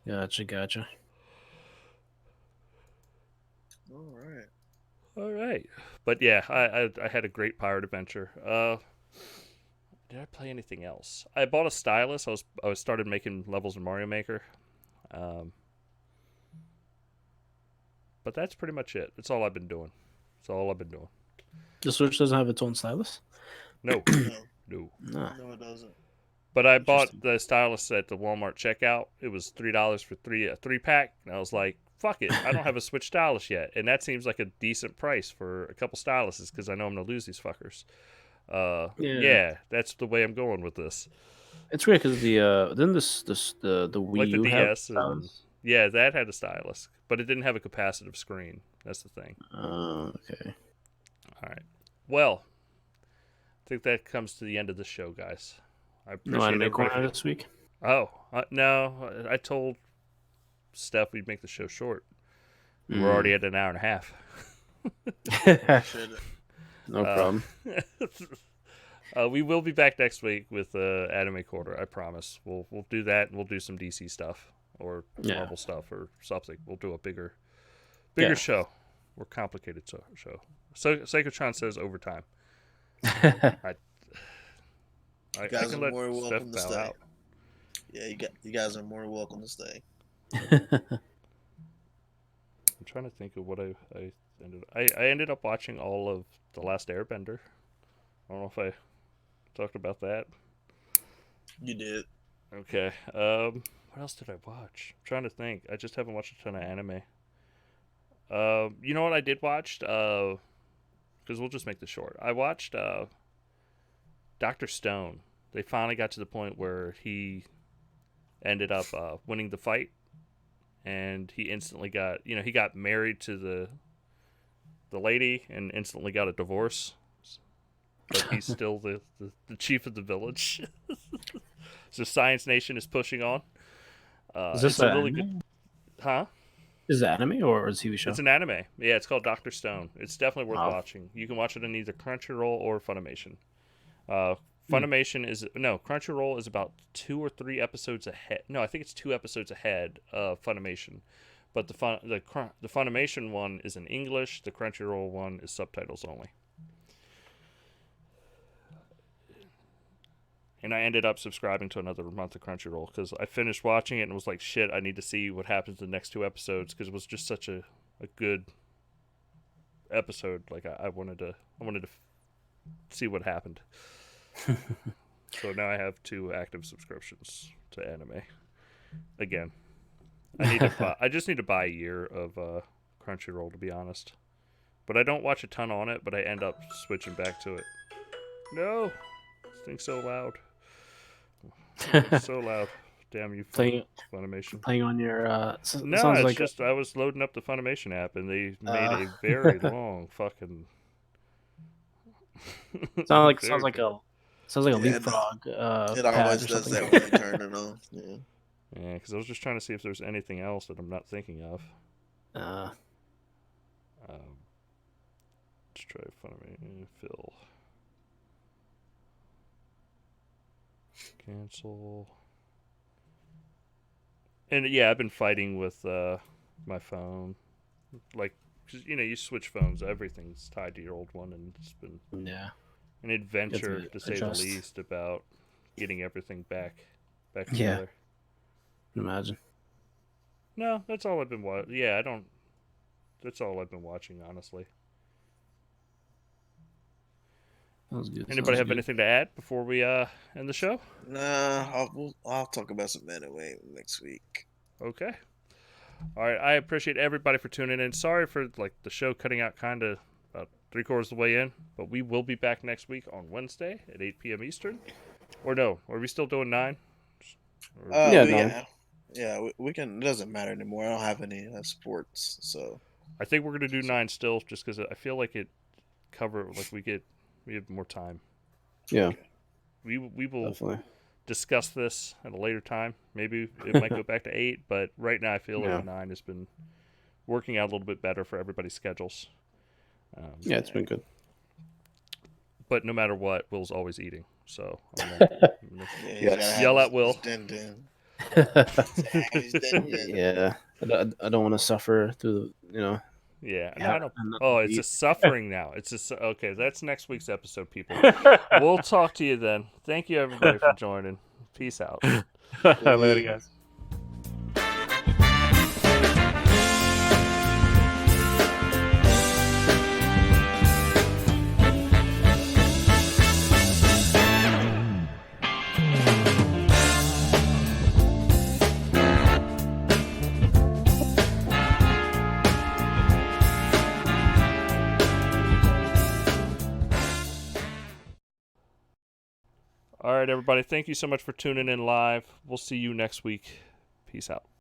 Gotcha. All right. But yeah, I had a great pirate adventure. Did I play anything else? I bought a stylus. I started making levels in Mario Maker. But that's pretty much it. That's all I've been doing. The Switch doesn't have its own stylus? No. No, it doesn't. But I bought the stylus at the Walmart checkout. It was $3 for a 3-pack. And I was like, fuck it. I don't have a Switch stylus yet. And that seems like a decent price for a couple styluses because I know I'm going to lose these fuckers. Yeah, that's the way I'm going with this. It's weird because didn't the Wii like the U DS have and, yeah, that had a stylus, but it didn't have a capacitive screen. That's the thing. Okay. All right. Well, I think that comes to the end of the show, guys. I appreciate No anime corner everybody. this week. Oh no! I told Steph we'd make the show short. We're already at an hour and a half. No problem. We will be back next week with Anime Quarter. I promise. We'll do that, and we'll do some DC stuff or Marvel stuff or something. We'll do a bigger show. More complicated show. So Psychotron says overtime. You guys can are let more Steph welcome to bow stay. out. Yeah, you guys are more welcome to stay. I'm trying to think of what I ended up watching all of The Last Airbender. I don't know if I talked about that. You did. Okay. What else did I watch? I'm trying to think. I just haven't watched a ton of anime. You know what I did watch? Because we'll just make this short. I watched Dr. Stone. They finally got to the point where he ended up winning the fight, and he instantly got, he got married to the lady and instantly got a divorce. But he's still the chief of the village. So Science Nation is pushing on. Is this it's a really anime? good, huh? Is it anime or a TV show? It's an anime. Yeah, it's called Dr. Stone. It's definitely worth Wow. watching. You can watch it on either Crunchyroll or Funimation. Crunchyroll is about 2 or 3 episodes ahead. No, I think it's 2 episodes ahead of Funimation. But the Funimation one is in English. The Crunchyroll one is subtitles only. And I ended up subscribing to another month of Crunchyroll because I finished watching it and was like, shit, I need to see what happens in the next 2 episodes because it was just such a good episode. Like I wanted to see what happened. So now I have 2 active subscriptions to anime. Again, I just need to buy a year of Crunchyroll, to be honest. But I don't watch a ton on it, but I end up switching back to it. No, this thing's so loud. It's so loud. Damn you, Funimation. Playing on your No, sounds it's like just I was loading up the Funimation app and they made a very long fucking. sounds Yeah, like a leapfrog. It pad always or does something. that when you turn it on. Yeah. Yeah, because I was just trying to see if there's anything else that I'm not thinking of. Let's try Funimation. Fill. Cancel. And yeah, I've been fighting with my phone. Like, cause, you switch phones, everything's tied to your old one, and it's been Yeah. an adventure, to to say adjust. the least, about getting everything back Yeah. together. Imagine. No, that's all I've been watching. Yeah, that's all I've been watching, honestly. Sounds good. Anybody have anything to add before we end the show? Nah, I'll talk about some anime next week. Okay. All right. I appreciate everybody for tuning in. Sorry for the show cutting out kind of about 3/4 of the way in, but we will be back next week on Wednesday at 8 p.m. Eastern. Or no? Are we still doing 9? We can. It doesn't matter anymore. I don't have any sports, so I think we're gonna do 9 still, just because I feel like it we have more time. Yeah. We will Definitely. discuss this at a later time. Maybe it might go back to 8, but right now I feel like 9 has been working out a little bit better for everybody's schedules. Yeah, it's been good. But no matter what, Will's always eating. So I'm gonna Yes. yell at Will. Yeah. I don't want to suffer through Yeah. Yeah, No, I don't. I'm not Oh, gonna it's eat. a suffering now. Okay. That's next week's episode, people. We'll talk to you then. Thank you, everybody, for joining. Peace out. Later, guys. All right, everybody. Thank you so much for tuning in live. We'll see you next week. Peace out.